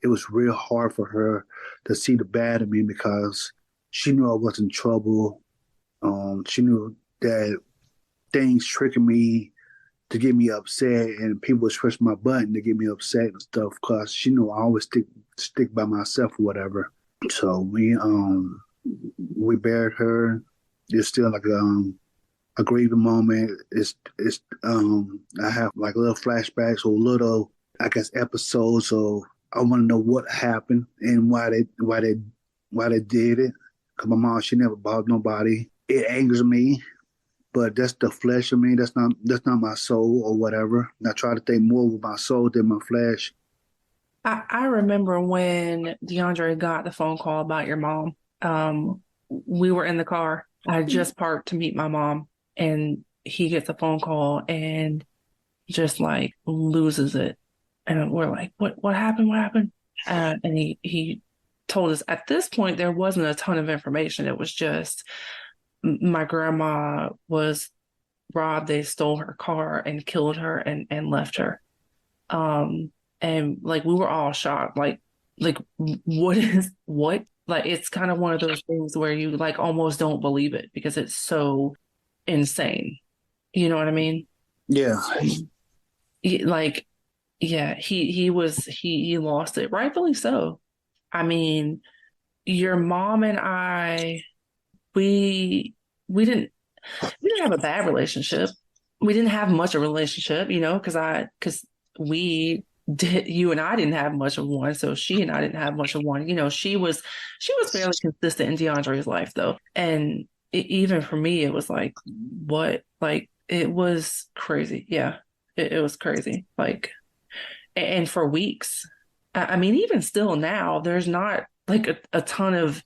It was real hard for her to see the bad in me because she knew I was in trouble. She knew that things tricking me to get me upset, and people was pushing my button to get me upset and stuff because she knew I always stick by myself or whatever. So we buried her. It's still like a grieving moment. I have like little flashbacks or little, I guess, episodes. So I want to know what happened and why they did it. Cause my mom, she never bothered nobody. It angers me, but that's the flesh of me. That's not my soul or whatever. And I try to think more with my soul than my flesh. I remember when DeAndre got the phone call about your mom. We were in the car. I had just parked to meet my mom, and he gets a phone call and just like loses it. And we're like, what happened? What happened? And he told us at this point, there wasn't a ton of information. It was just my grandma was robbed. They stole her car and killed her and left her. And like, we were all shocked. Like what? Like, it's kind of one of those things where you like almost don't believe it because it's so insane. You know what I mean? Yeah. He lost it, rightfully so. I mean, your mom and I, we didn't have a bad relationship. We didn't have much of a relationship, because we you and I didn't have much of one, so she and I didn't have much of one. She was fairly consistent in DeAndre's life though, and even for me, it was like, what? Like it was crazy. Yeah, it was crazy. Like, and for weeks, I mean, even still now, there's not like a ton of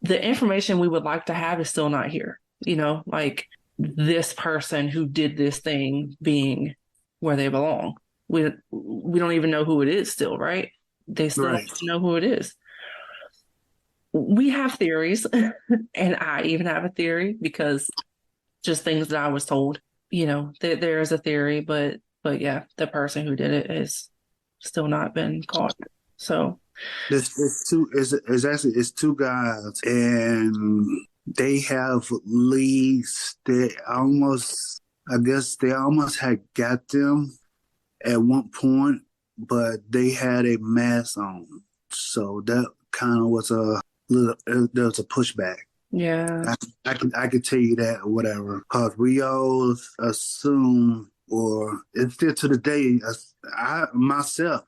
the information we would like to have is still not here. Like this person who did this thing being where they belong. We don't even know who it is still, right? They still Right. don't know who it is. We have theories, and I even have a theory because just things that I was told. There is a theory, but yeah, the person who did it is still not been caught. So It's two guys, and they have leads. I guess they almost had got them at one point, but they had a mask on, so that kind of was a little. There was a pushback. yeah, I could tell you that or whatever, because we all assume, or it's still to the day, I myself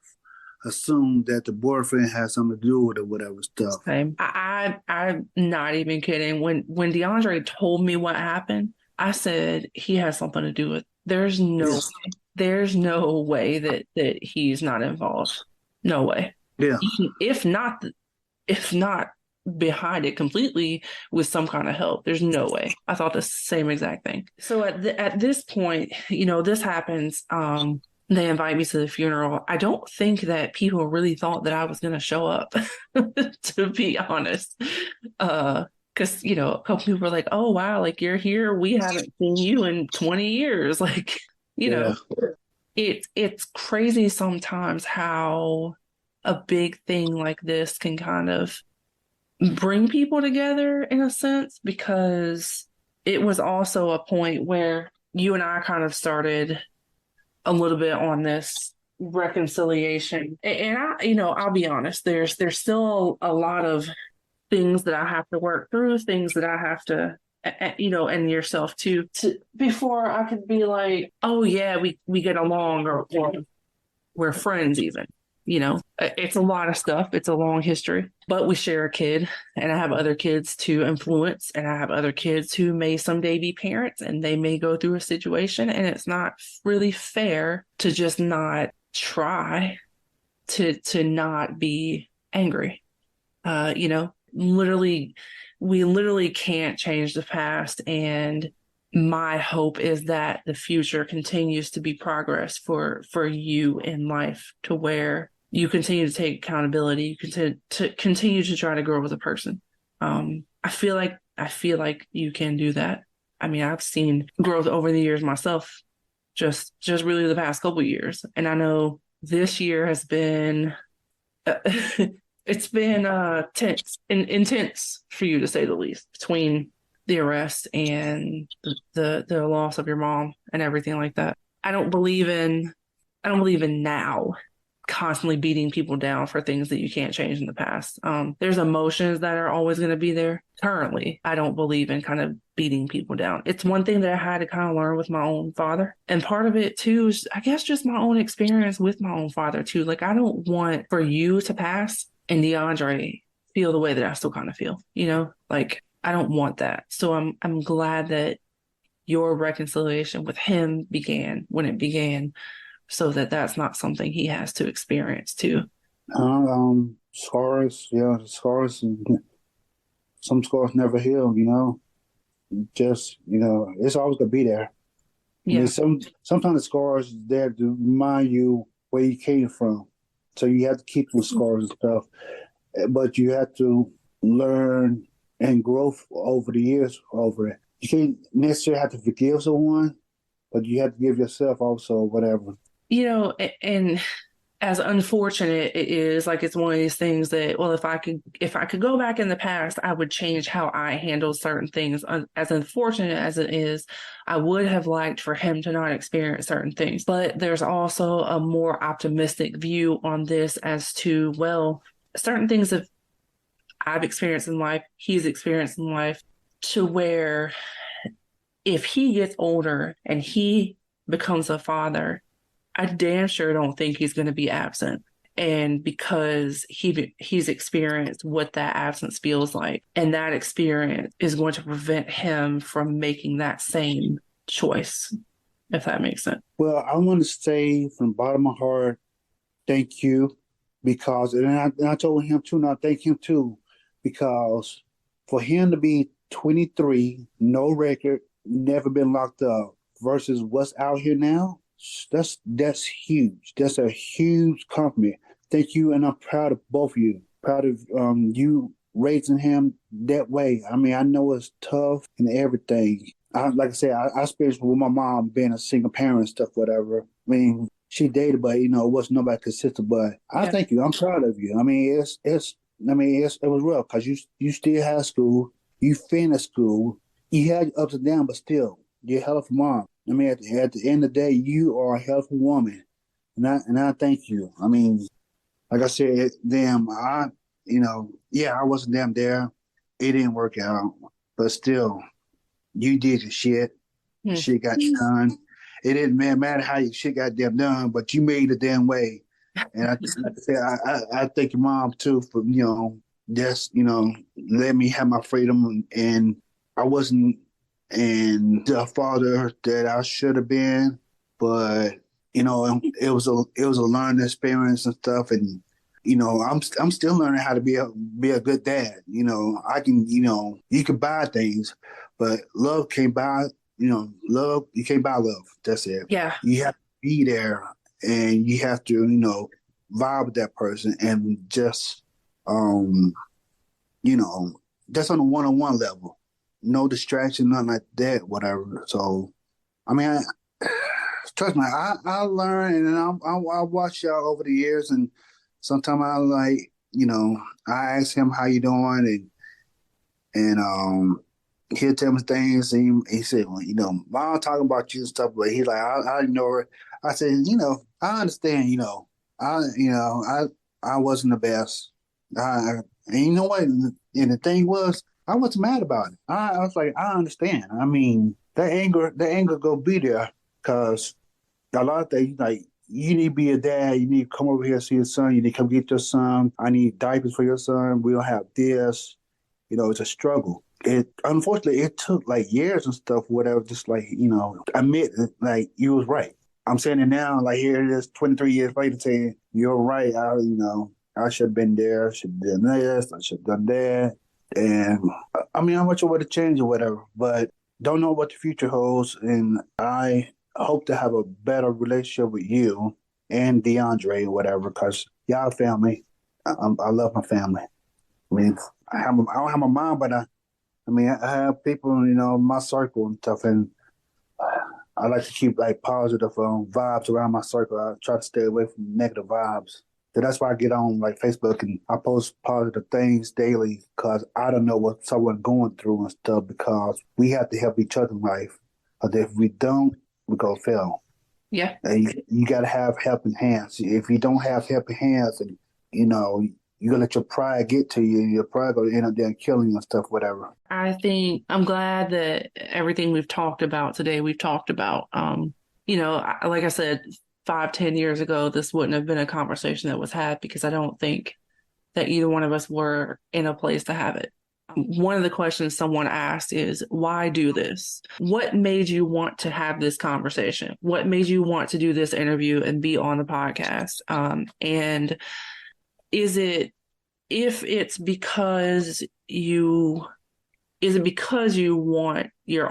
assume that the boyfriend has something to do with it, whatever stuff. same. I'm not even kidding. When DeAndre told me what happened, I said he has something to do with. Yes. There's no way that he's not involved. No way. Yeah. If not, if not behind it completely with some kind of help, there's no way. I thought the same exact thing. So at this point, this happens. They invite me to the funeral. I don't think that people really thought that I was going to show up, to be honest. Because, a couple people were like, oh, wow, like you're here. We haven't seen you in 20 years. Like, Yeah. it's crazy sometimes how a big thing like this can kind of bring people together in a sense, because it was also a point where you and I kind of started a little bit on this reconciliation. And I'll be honest, there's still a lot of things that I have to work through, things that I have to, and yourself too, before I could be like, oh yeah, we get along, or we're friends even. It's a lot of stuff. It's a long history, but we share a kid, and I have other kids to influence, and I have other kids who may someday be parents, and they may go through a situation, and it's not really fair to just not try to not be angry. Literally, we literally can't change the past, and my hope is that the future continues to be progress for you in life, to where you continue to take accountability, you continue to try to grow as a person. I feel like you can do that. I mean, I've seen growth over the years myself, just really the past couple of years, and I know this year has been it's been tense and intense, for you to say the least, between the arrest and the loss of your mom and everything like that. I don't believe in now constantly beating people down for things that you can't change in the past. There's emotions that are always going to be there. Currently, I don't believe in kind of beating people down. It's one thing that I had to kind of learn with my own father. And part of it too is, I guess, just my own experience with my own father too. Like, I don't want for you to pass and DeAndre feel the way that I still kind of feel, like I don't want that. So I'm glad that your reconciliation with him began when it began, so that that's not something he has to experience too. Scars, yeah, scars. Some scars never heal. Just it's always gonna be there. Yeah. I mean, sometimes the scars is there to remind you where you came from. So you have to keep those scars and stuff, but you have to learn and grow over the years over it. You can't necessarily have to forgive someone, but you have to give yourself also whatever. And as unfortunate it is, like, it's one of these things that, well, if I could go back in the past, I would change how I handle certain things. As unfortunate as it is, I would have liked for him to not experience certain things. But there's also a more optimistic view on this as to, well, certain things that I've experienced in life, he's experienced in life, to where if he gets older and he becomes a father, I damn sure don't think he's going to be absent. And because he's experienced what that absence feels like, and that experience is going to prevent him from making that same choice, if that makes sense. Well, I want to say from the bottom of my heart, thank you, because and I told him too. Now thank him too, because for him to be 23, no record, never been locked up, versus what's out here now, that's huge. That's a huge compliment. Thank you, and I'm proud of both of you. Proud of you raising him that way. I mean, I know it's tough and everything. Like I said, I experienced with my mom being a single parent and stuff, whatever. I mean, she dated, but it wasn't nobody consistent. But I thank you. I'm proud of you. I mean, it was real because you still had school, you finished school, you had your ups and downs, but still, you're a hell of a mom. I mean, at the end of the day, you are a hell of a woman, and I thank you. I mean, like I said, damn, I wasn't damn there. It didn't work out, but still, you did your shit. Shit got done. It didn't matter how your shit got damn done, but you made it damn way. And I thank your mom too for just let me have my freedom, and I wasn't and the father that I should have been, but it was a learning experience and stuff, and I'm still learning how to be a good dad. I can you can buy things, but love can't buy. Love you can't buy love. That's it. Yeah. You have to be there, and you have to vibe with that person, and just just on a one-on-one level, no distraction, nothing like that, whatever. So, I mean, trust me, I learn, and I watch y'all over the years, and sometimes I I ask him how you doing, and he'll tell me things, and he said, well, mom talking about you and stuff, but he's like, I ignore it. I said, I understand, I wasn't the best. And you know what? And the thing was, I wasn't mad about it. I was like, I understand. I mean, the anger go be there because a lot of things, like, you need to be a dad. You need to come over here and see your son. You need to come get your son. I need diapers for your son. We don't have this. It's a struggle. Unfortunately, it took like years and stuff, whatever, just like, admit like you was right. I'm saying it now, like here it is 23 years later saying, you're right. I should have been there. I should have done this. I should have done that. And I mean, how much I would have changed or whatever, but don't know what the future holds. And I hope to have a better relationship with you and DeAndre or whatever, because y'all family. I love my family. I mean, I don't have my mom, but I have people, in my circle and stuff, and I like to keep like positive vibes around my circle. I try to stay away from negative vibes. So that's why I get on like Facebook and I post positive things daily because I don't know what someone's going through and stuff, because we have to help each other in life. Because if we don't, we're going to fail. Yeah. And you got to have helping hands. If you don't have helping hands, and you're going to let your pride get to you, and your pride going to end up there killing you and stuff, whatever. I think I'm glad that everything we've talked about today, we've talked about. Like I said, 5-10 years ago, this wouldn't have been a conversation that was had because I don't think that either one of us were in a place to have it. One of the questions someone asked is, why do this? What made you want to have this conversation? What made you want to do this interview and be on the podcast? And is it because you're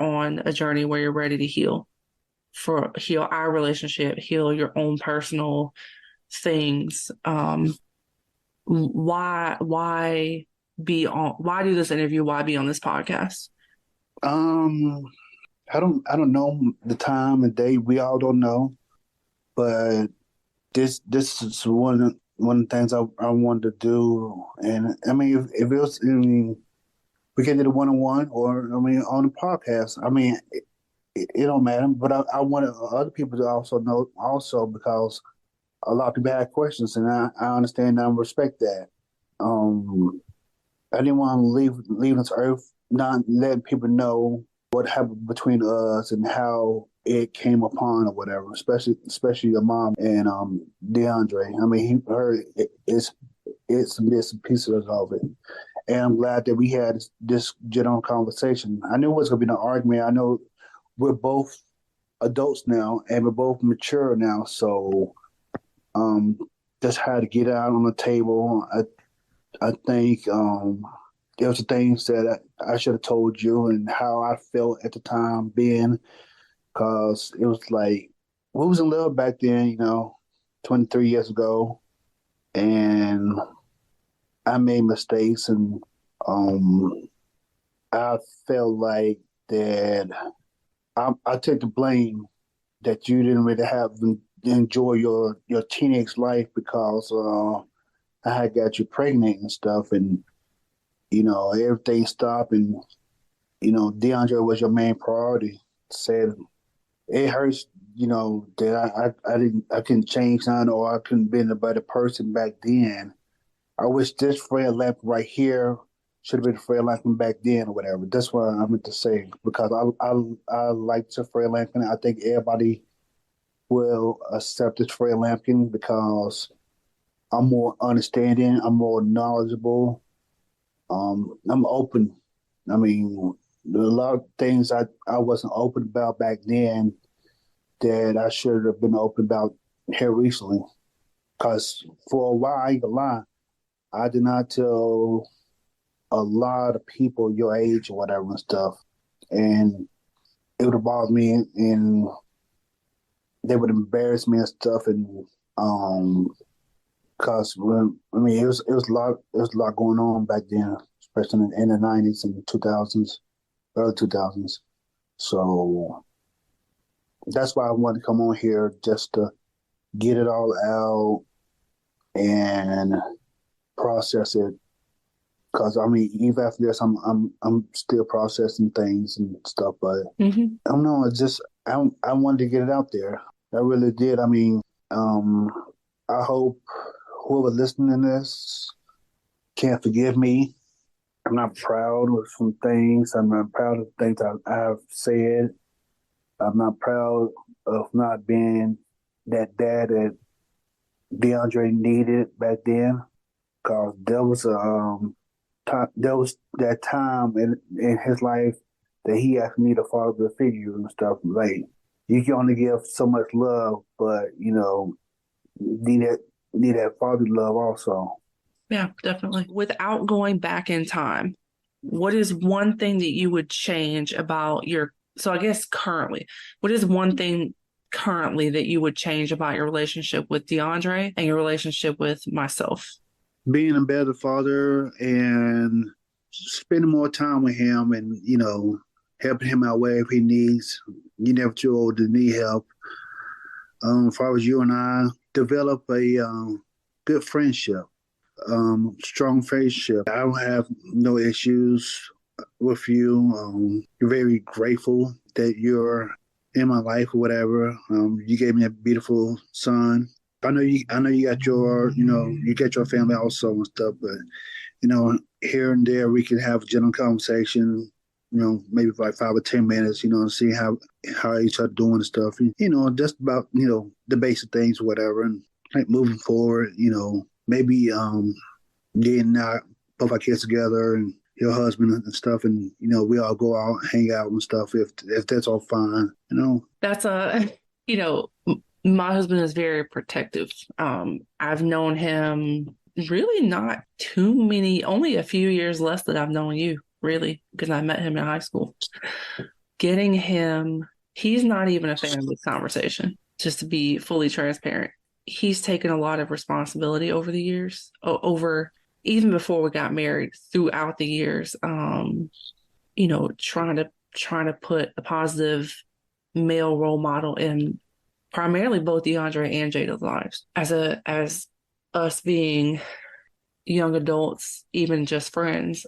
on a journey where you're ready to heal our relationship, heal your own personal things? Why do this interview? Why be on this podcast? I don't know the time and day. We all don't know, but this is one of the things I wanted to do. And I mean, if it was, we can do the one-on-one or on the podcast. I mean, it don't matter. But I wanted other people to also know also, because a lot of people have questions, and I understand and I respect that. I didn't want to leave this earth not letting people know what happened between us and how it came upon or whatever, especially your mom and DeAndre. I mean, he heard it's bits and pieces of it. And I'm glad that we had this general conversation. I knew it was gonna be an argument. I know we're both adults now and we're both mature now, so just had to get out on the table. I think there was the things that I should have told you and how I felt at the time being, because it was like we was in love back then, 23 years ago, and I made mistakes, and I felt like that I took the blame that you didn't really have enjoy your teenage life because I had got you pregnant and stuff, and everything stopped, and DeAndre was your main priority. Said it hurts, that I couldn't change none, or I couldn't be a better person back then. I wish this Fred Lamp right here should have been Fred Lampkin back then or whatever. That's what I meant to say, because I like the Fred Lampkin. I think everybody will accept this Fred Lampkin because I'm more understanding, I'm more knowledgeable, I'm open. I mean, there are a lot of things I wasn't open about back then that I should have been open about here recently. Because for a while, I ain't gonna lie, I did not tell a lot of people your age or whatever and stuff. And it would have bothered me, and they would embarrass me and stuff. And because it was a lot going on back then, especially in the 90s and 2000s, early 2000s. So that's why I wanted to come on here, just to get it all out and process it. Because even after this, I'm still processing things and stuff. But I don't know. It's just I wanted to get it out there. I really did. I hope whoever listening to this can forgive me. I'm not proud of some things. I'm not proud of things I've said. I'm not proud of not being that dad that DeAndre needed back then. Because there was that time in his life that he asked me to father figure and stuff. Like, you can only give so much love, but need that fatherly love also. Yeah, definitely. Without going back in time, what is one thing that you would change about so I guess currently, what is one thing currently that you would change about your relationship with DeAndre and your relationship with myself? Being a better father and spending more time with him, and helping him out wherever he needs. You're never too old to need help. As far as you and I develop a good friendship, strong friendship. I don't have no issues with you. You're very grateful that you're in my life or whatever. You gave me a beautiful son. I know you got you get your family also and stuff, but here and there we can have a general conversation, maybe for like 5 or 10 minutes, and see how each other doing and stuff. Just about, the basic things, whatever. And like moving forward, maybe getting out, both our kids together and your husband and stuff, and we all go out, hang out and stuff, if that's all fine. That's my husband is very protective. I've known him really not too many, only a few years less than I've known you, really, because I met him in high school. Getting him, he's not even a fan of this conversation, just to be fully transparent. He's taken a lot of responsibility over the years, even before we got married, throughout the years, trying to put a positive male role model in primarily both DeAndre and Jada's lives. As us being young adults, even just friends,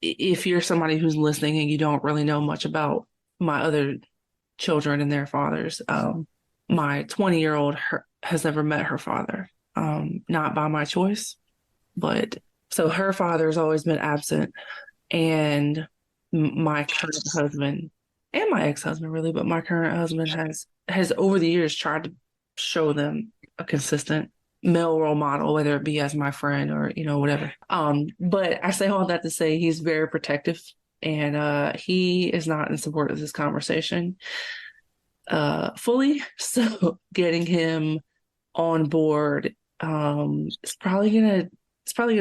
if you're somebody who's listening and you don't really know much about my other children and their fathers, my 20-year-old has never met her father, not by my choice, but so her father has always been absent, and my current husband and my ex-husband really, but my current husband has over the years tried to show them a consistent male role model, whether it be as my friend or, whatever. But I say all that to say he's very protective, and he is not in support of this conversation fully. So getting him on board is probably gonna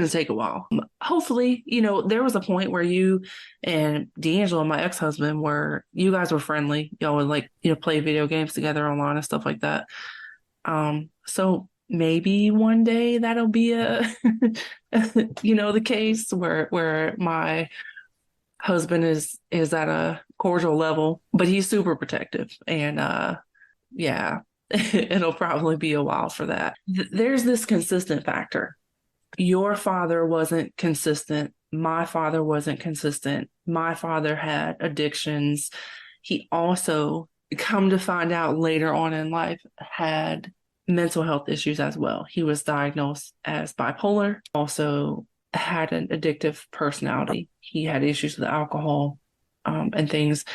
take a while. Hopefully, there was a point where you and D'Angelo, my ex-husband, where you guys were friendly. Y'all would like, play video games together online and stuff like that. So maybe one day that'll be the case where my husband is at a cordial level, but he's super protective, and yeah, it'll probably be a while for that. There's this consistent factor. Your father wasn't consistent. My father wasn't consistent. My father had addictions. He also, come to find out later on in life, had mental health issues as well. He was diagnosed as bipolar, also had an addictive personality. He had issues with alcohol and things.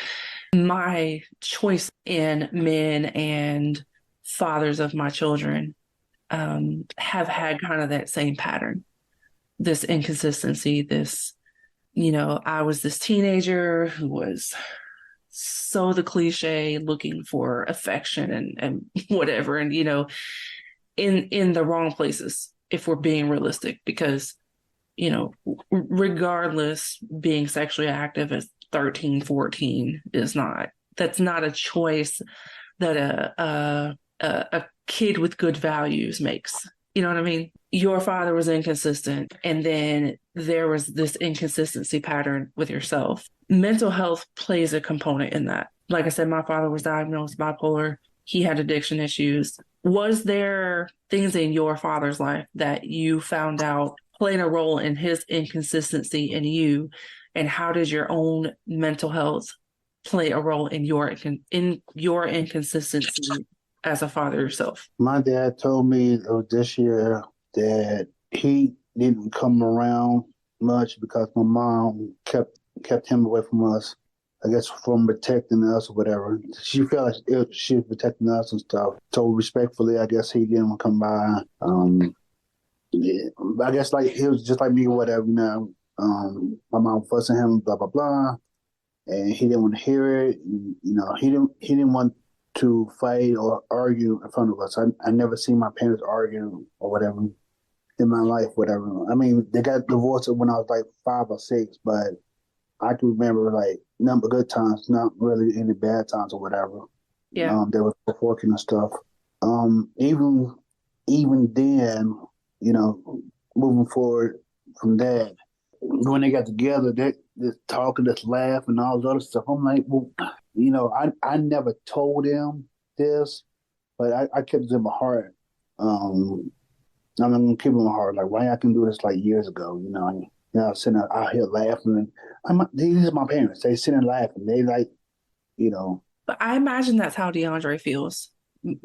My choice in men and fathers of my children have had kind of that same pattern, this inconsistency, this, I was this teenager who was so the cliche, looking for affection and whatever, and, in the wrong places, if we're being realistic, because, regardless, being sexually active at 13, 14 that's not a choice that a kid with good values makes. You know what I mean? Your father was inconsistent, and then there was this inconsistency pattern with yourself. Mental health plays a component in that. Like I said, my father was diagnosed bipolar. He had addiction issues. Was there things in your father's life that you found out played a role in his inconsistency in you? And how did your own mental health play a role in your inconsistency as a father yourself? My dad told me this year that he didn't come around much because my mom kept him away from us. I guess from protecting us or whatever. She felt like she was protecting us and stuff. So respectfully, I guess he didn't want to come by. Yeah, I guess like he was just like me or whatever. My mom fussing him, blah blah blah, and he didn't want to hear it. And, he didn't want to fight or argue in front of us. I never seen my parents argue or whatever in my life, whatever. I mean, they got divorced when I was like 5 or 6, but I can remember like none but good times, not really any bad times or whatever. Yeah. They were working and stuff. Even then, moving forward from that, when they got together, they just talking, just laugh and all this other stuff. I'm like, well, I never told them this, but I kept it in my heart. I'm gonna keep it in my heart. Like, why I can do this like years ago, sitting out here laughing. These are my parents. They sitting laughing. They like, But I imagine that's how DeAndre feels,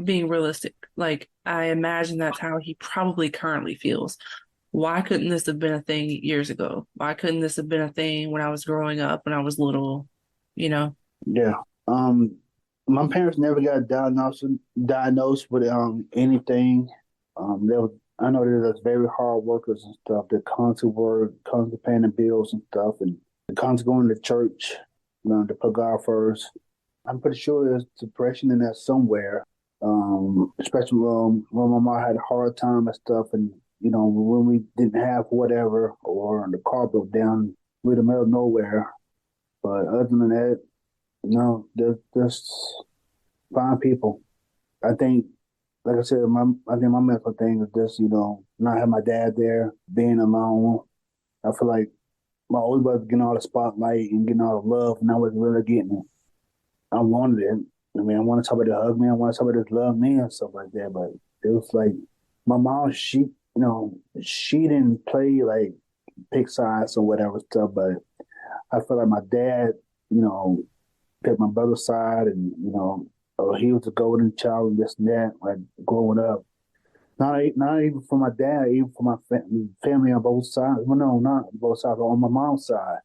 being realistic. Like, I imagine that's how he probably currently feels. Why couldn't this have been a thing years ago? Why couldn't this have been a thing when I was growing up, when I was little, Yeah. My parents never got diagnosed with anything. I know they're just very hard workers and stuff. They're constantly work, constantly paying the bills and stuff, and they're constantly going to church, to put God first. I'm pretty sure there's depression in there somewhere, especially when my mom had a hard time and stuff, and when we didn't have whatever, or the car broke down, we're in the middle of nowhere. But other than that, they're just fine people. I think, like I said, I think my mental thing is just, not having my dad there, being alone. I feel like my older brother getting all the spotlight and getting all the love, and I wasn't really getting it. I wanted it. I mean, I wanted somebody to hug me. I wanted somebody to love me and stuff like that. But it was like my mom, she didn't play like pick sides or whatever stuff. But I feel like my dad, picked my brother's side, and he was the golden child and this and that. Like growing up, not even for my dad, even for my family on both sides. Well, no, not both sides. On my mom's side,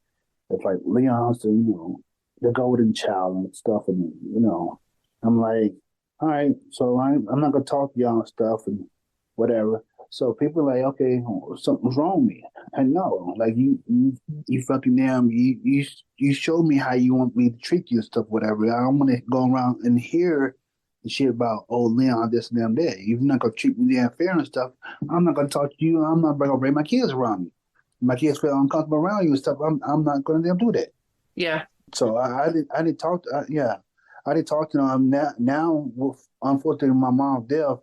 it's like Leon, so the golden child and stuff, and I'm like, all right, so I'm not gonna talk to y'all and stuff and whatever. So people are like, okay, something's wrong with me. I know, like you fucking damn, you showed me how you want me to treat you and stuff, whatever. I don't want to go around and hear the shit about Leon this and them that. You're not gonna treat me damn fair and stuff. I'm not gonna talk to you. I'm not gonna bring my kids around me. My kids feel uncomfortable around you and stuff. I'm not gonna do that. Yeah. So I didn't talk. Yeah, I didn't talk to them. Now with unfortunately my mom's death,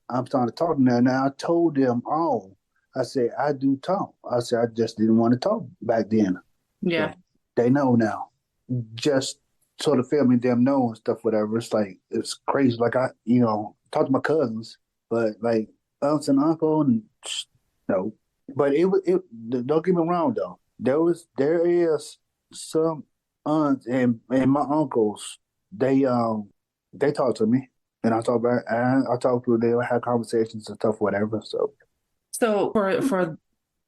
I'm starting to talk to them. Now I told them all. I said I do talk. I said I just didn't want to talk back then. Yeah. So they know now. Just sort of family them know and stuff. Whatever. It's like it's crazy. Like I talk to my cousins, but like aunts and uncle and no. But don't get me wrong though. There is some aunts and my uncles, they talk to me and I talk to them, they have conversations and stuff, whatever. So for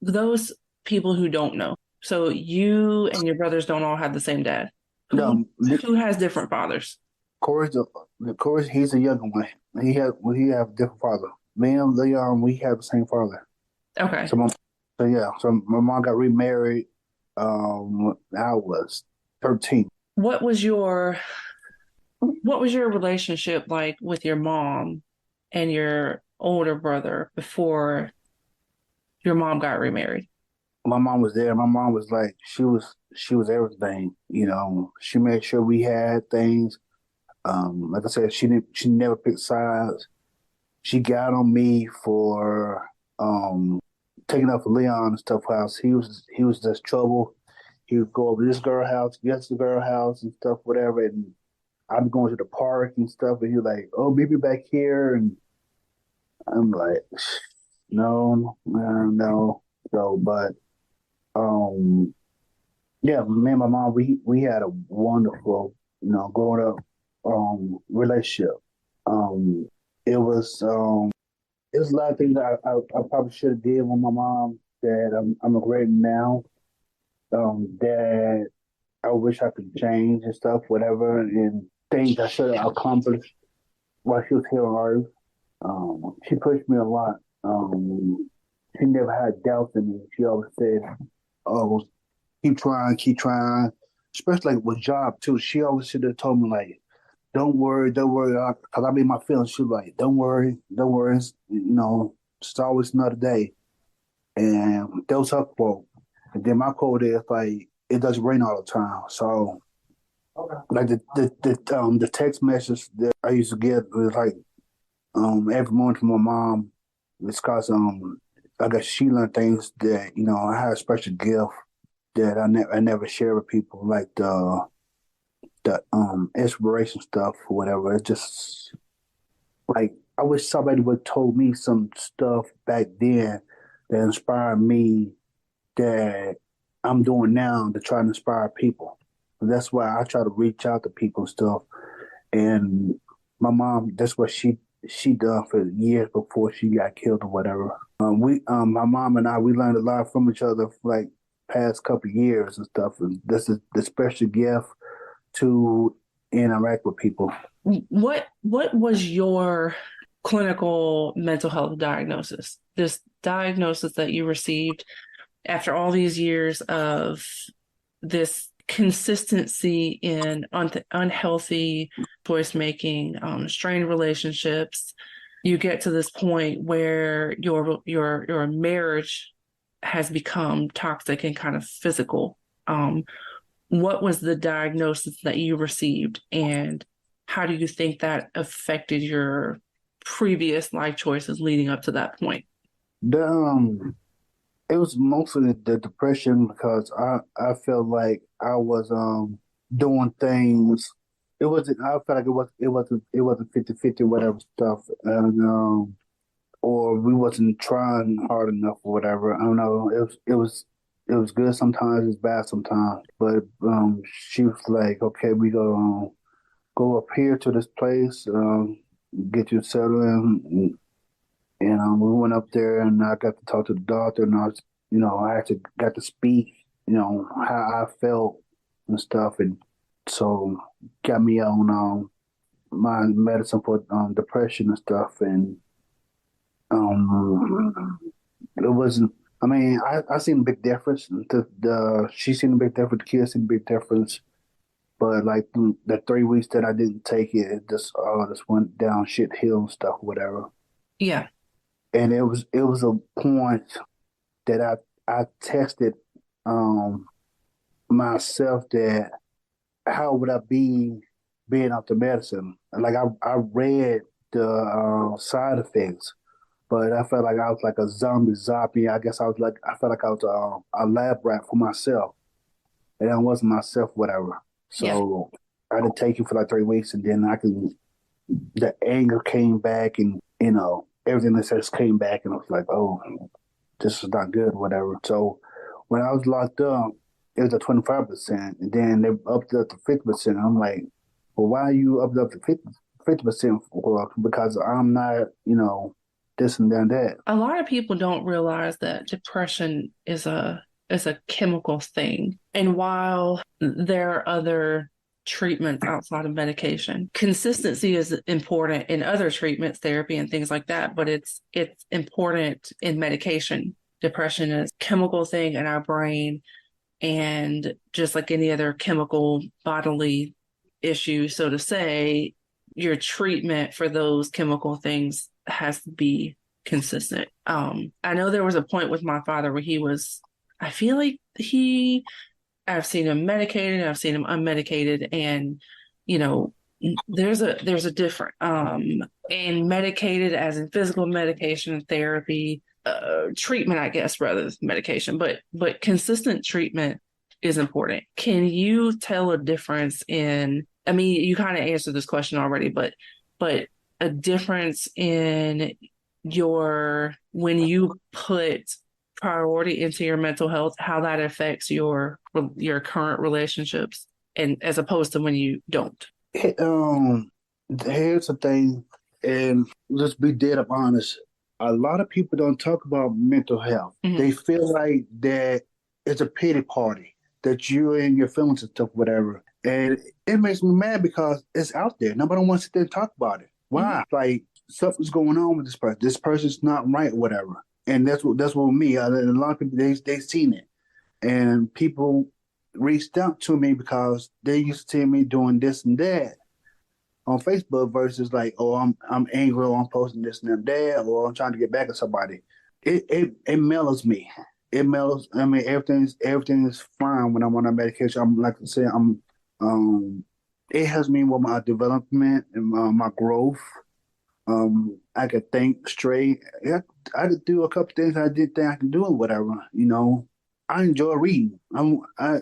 those people who don't know, so you and your brothers don't all have the same dad. No, Who has different fathers? Corey, he's a younger one. He have a different father. Me and Leon, we have the same father. Okay. So my mom got remarried. I was 13. What was your relationship like with your mom and your older brother before your mom got remarried? My mom was there. My mom was like she was everything. She made sure we had things. Like I said, she never picked sides. She got on me for taking up for Leon and stuff house. He was just trouble. He would go over this girl house, yes, the girl house and stuff, whatever. And I'd be going to the park and stuff, and he was like, "Oh, meet me back here." And I'm like, "No, no." So, but yeah, me and my mom, we had a wonderful, growing up relationship. Um, it was it was a lot of things I probably should have did with my mom that I'm regretting now. That I wish I could change and stuff, whatever, and things I should have accomplished while she was here on Earth. She pushed me a lot. She never had doubts in me. She always said, "Oh, keep trying." Especially like with job too. She always should have told me like, don't worry," because I made my feelings. She was like, don't worry. It's always another day." And that was her quote. And then my quote is like, "It doesn't rain all the time." So, like the text message that I used to get was like every morning from my mom. It's because I guess she learned things that I had a special gift that I never share with people, like the inspiration stuff or whatever. It's just like I wish somebody would have told me some stuff back then that inspired me that I'm doing now to try to inspire people. And that's why I try to reach out to people and stuff. And my mom, that's what she done for years before she got killed or whatever. My mom and I, we learned a lot from each other for like past couple of years and stuff. And this is the special gift to interact with people. What was your clinical mental health diagnosis? This diagnosis that you received after all these years of this consistency in unhealthy choice making, strained relationships, you get to this point where your marriage has become toxic and kind of physical. What was the diagnosis that you received, and how do you think that affected your previous life choices leading up to that point? The It was mostly the depression because I felt like I was doing things. I felt like it wasn't 50-50 whatever stuff, and or we wasn't trying hard enough or whatever. I don't know. It was good sometimes. It's bad sometimes. But she was like, "Okay, we go up here to this place, get you settled in." And we went up there, and I got to talk to the doctor, and I actually got to speak, how I felt and stuff. And So got me on my medicine for depression and stuff, and it wasn't. I mean, I seen a big difference. The she seen a big difference. The kids seen a big difference. But like the 3 weeks that I didn't take it, it just went down shit hill and stuff, whatever. Yeah. And it was a point that I tested um myself that how would I be being off the medicine? Like I read the side effects, but I felt like I was like a zombie. I guess I felt like I was a lab rat for myself, and I wasn't myself, whatever. Yeah. So I had to take it for like 3 weeks, and then the anger came back, and everything that just came back, and I was like, oh, this is not good, whatever. So when I was locked up, it was at 25%, and then they upped it up to 50%. I'm like, well, why are you upped up to 50% for? Because I'm not, this and that. A lot of people don't realize that depression is a chemical thing. And while there are other treatments outside of medication, consistency is important in other treatments, therapy and things like that, but it's important in medication. Depression is a chemical thing in our brain, and just like any other chemical bodily issue, so to say, your treatment for those chemical things has to be consistent. I know there was a point with my father where I feel like I've seen him medicated, I've seen him unmedicated, and you know, there's a difference. And medicated as in physical medication, therapy, treatment, I guess, rather than medication, but consistent treatment is important. Can you tell a difference in? I mean, you kind of answered this question already, but a difference in your when you put priority into your mental health, how that affects your current relationships, and as opposed to when you don't. It, here's the thing, and let's be dead up honest. A lot of people don't talk about mental health. Mhm. They feel like that it's a pity party, that you're in your feelings and stuff, whatever. And it makes me mad because it's out there. Nobody wants to sit there and talk about it. Why? Like something's going on with this person. This person's not right, whatever. And that's what with me. A lot of people they seen it, and people reached out to me because they used to see me doing this and that on Facebook versus like, oh, I'm angry, or I'm posting this and that, or I'm trying to get back at somebody. It mellows me. It mellows. I mean, everything is fine when I'm on that medication. I'm like I said, um, it helps me with my development and my growth. I could think straight. I could do a couple things I didn't think I could do or whatever. I enjoy reading. I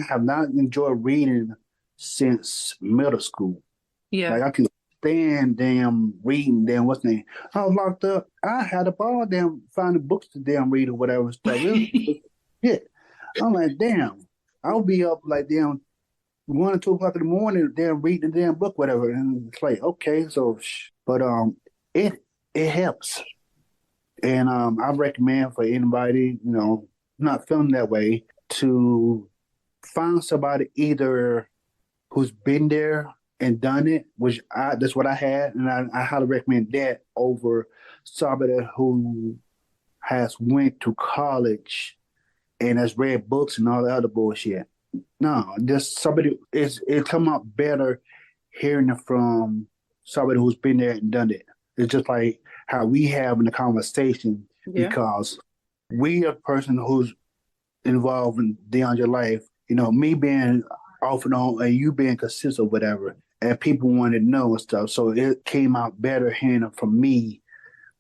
have not enjoyed reading since middle school. Yeah. Like I can stand damn reading damn what's the name. I was locked up. I had a ball damn finding books to damn read or whatever stuff. Yeah. I'm like, damn. I'll be up like damn 1 or 2 o'clock in the morning, damn reading the damn book, whatever. And it's like, okay, so but it it helps. And I recommend for anybody, not feeling that way to find somebody either who's been there and done it, which that's what I had, and I highly recommend that over somebody who has went to college and has read books and all the other bullshit. No, just somebody it come out better hearing it from somebody who's been there and done it. It's just like how we have in the conversation Yeah. because we are the person who's involved in beyond your life. Me being off and on and you being consistent, whatever, and people wanted to know and stuff. So it came out better hearing it from me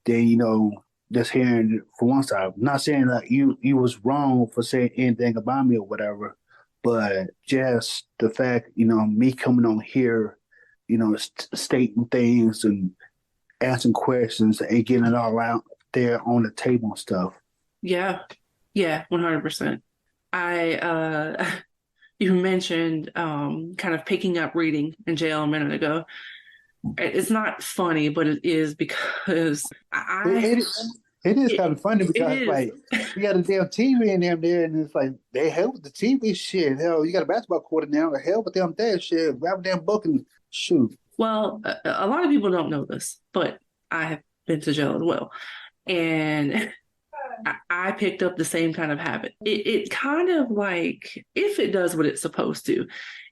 than just hearing it from one side. Not saying that you was wrong for saying anything about me or whatever, but just the fact me coming on here, stating things and asking questions and getting it all out there on the table and stuff. Yeah. Yeah, 100%. I you mentioned kind of picking up reading in jail a minute ago. It's not funny, but it is because It, I it, It is It, kind of funny it because is. like you got a damn TV in there, and it's like they help with the TV shit. Hell, you got a basketball court in there. The hell with them that shit. Grab a damn book and shoot. Well, a lot of people don't know this, but I have been to jail as well. And I picked up the same kind of habit. It kind of like, if it does what it's supposed to,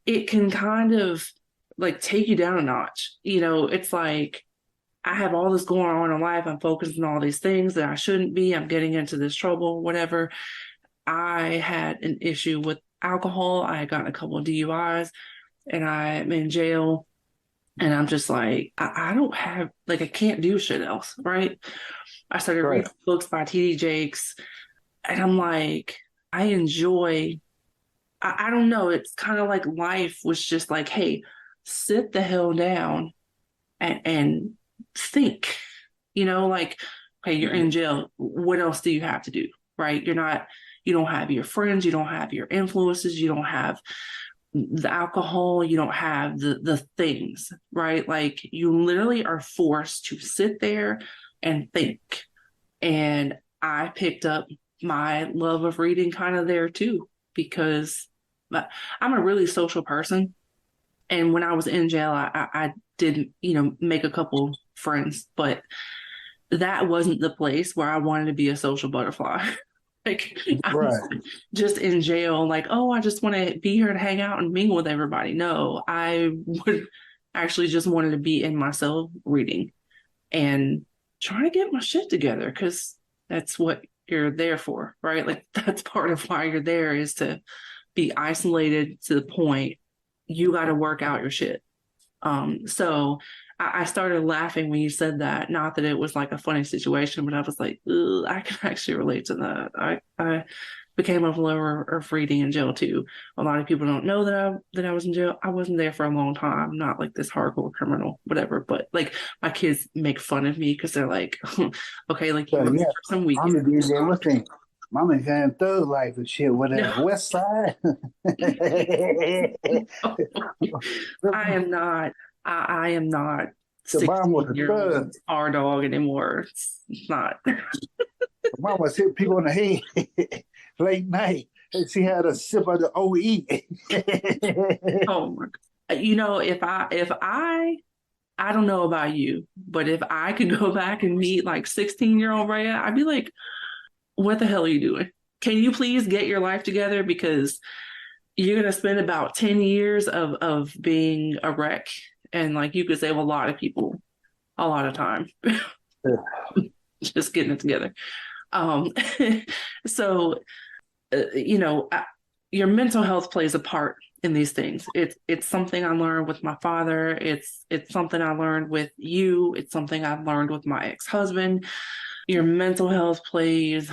it can kind of like take you down a notch. It's like I have all this going on in life. I'm focused on all these things that I shouldn't be. I'm getting into this trouble, whatever. I had an issue with alcohol. I had gotten a couple of DUIs and I'm in jail. And I'm just like, I don't have, like, I can't do shit else, right? I started Right. reading books by T.D. Jakes, and I'm like, I enjoy, I don't know, it's kind of like life was just like, hey, sit the hell down and think, like, okay, you're in jail. What else do you have to do, right? You don't have your friends, you don't have your influences, you don't have the alcohol, you don't have the things, right? Like you literally are forced to sit there and think. And I picked up my love of reading kind of there too, because I'm a really social person. And when I was in jail, I did, make a couple friends, but that wasn't the place where I wanted to be a social butterfly. Like I'm Right. just in jail, like, oh, I just want to be here to hang out and mingle with everybody. No, I would actually just wanted to be in myself reading and trying to get my shit together because that's what you're there for, right? Like that's part of why you're there is to be isolated to the point you got to work out your shit. So I started laughing when you said that. Not that it was like a funny situation, but I was like, I can actually relate to that. I became a lover of reading in jail too. A lot of people don't know that I was in jail. I wasn't there for a long time, not like this hardcore criminal, whatever. But like my kids make fun of me because they're like, okay, like you So were yeah, there for some I'm weekend. gonna be there with thing. Mama kind of thug life and shit. Whatever. No, West Side. I am not. I am not The mom was 16-year-old a thug. R dog anymore. It's not. The mom was hitting people in the head late night. And she had a sip of the OE. Oh my God. If I don't know about you, but if I could go back and meet like 16-year-old Rhea, I'd be like, what the hell are you doing? Can you please get your life together? Because you're going to spend about 10 years of being a wreck. And like you could save a lot of people a lot of time just getting it together. Um, so, your mental health plays a part in these things. It's something I learned with my father. It's something I learned with you. It's something I've learned with my ex-husband. Your mental health plays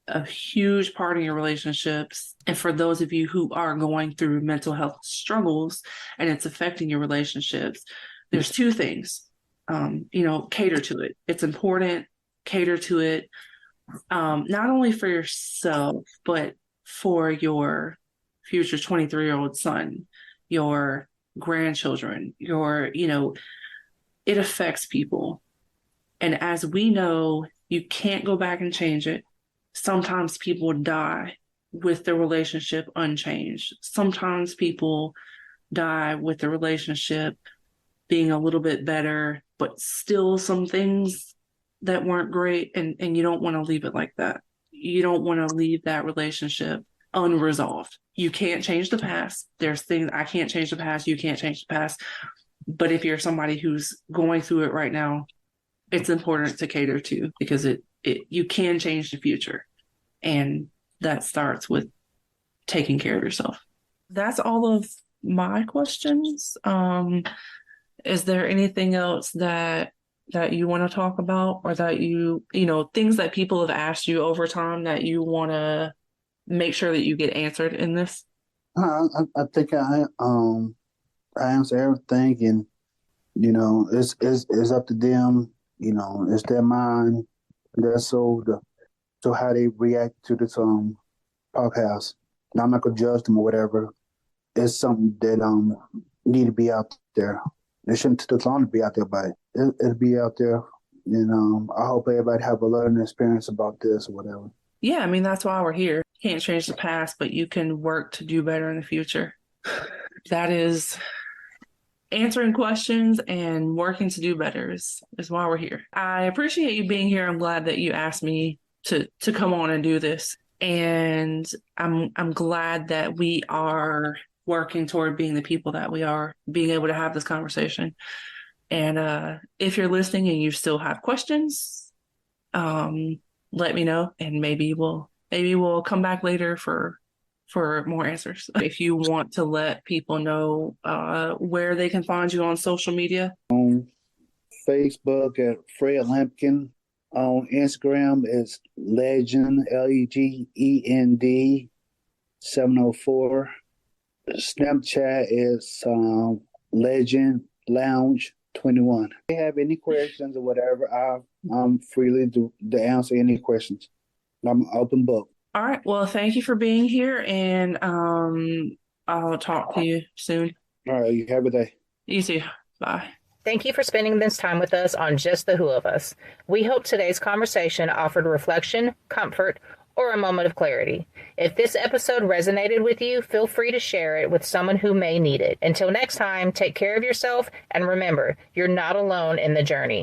a huge part in your relationships. And for those of you who are going through mental health struggles and it's affecting your relationships, there's two things. Cater to it. It's important. Cater to it. Not only for yourself, but for your future 23-year-old son, your grandchildren, it affects people. And as we know, you can't go back and change it. Sometimes people die with the relationship unchanged. Sometimes people die with the relationship being a little bit better, but still some things that weren't great. And you don't want to leave it like that. You don't want to leave that relationship unresolved. You can't change the past. There's things I can't change the past. You can't change the past. But if you're somebody who's going through it right now, it's important to cater to because you can change the future. And that starts with taking care of yourself. That's all of my questions. Is there anything else that you want to talk about or that things that people have asked you over time that you want to make sure that you get answered in this? I think I answer everything, and it's up to them. It's their mind, their soul, so how they react to this podcast. Now, I'm not gonna judge them or whatever. It's something that need to be out there. It shouldn't take long to be out there, but it'll be out there And I hope everybody have a learning experience about this or whatever. Yeah, I mean, that's why we're here. Can't change the past, but you can work to do better in the future. That is answering questions and working to do better is why we're here. I appreciate you being here. I'm glad that you asked me to come on and do this. And I'm glad that we are working toward being the people that we are, being able to have this conversation. And if you're listening and you still have questions, let me know, and maybe we'll come back later for more answers. If you want to let people know where they can find you on social media. On Facebook at Fred Lampkin. On Instagram is Legend LEGEND 704. Snapchat is Legend Lounge 21. If you have any questions or whatever, I'm freely to answer any questions. I'm an open book. All right. Well, thank you for being here, and I'll talk to you soon. All right. You have a day. You too. Bye. Thank you for spending this time with us on Just the Who of Us. We hope today's conversation offered reflection, comfort, or a moment of clarity. If this episode resonated with you, feel free to share it with someone who may need it. Until next time, take care of yourself, and remember, you're not alone in the journey.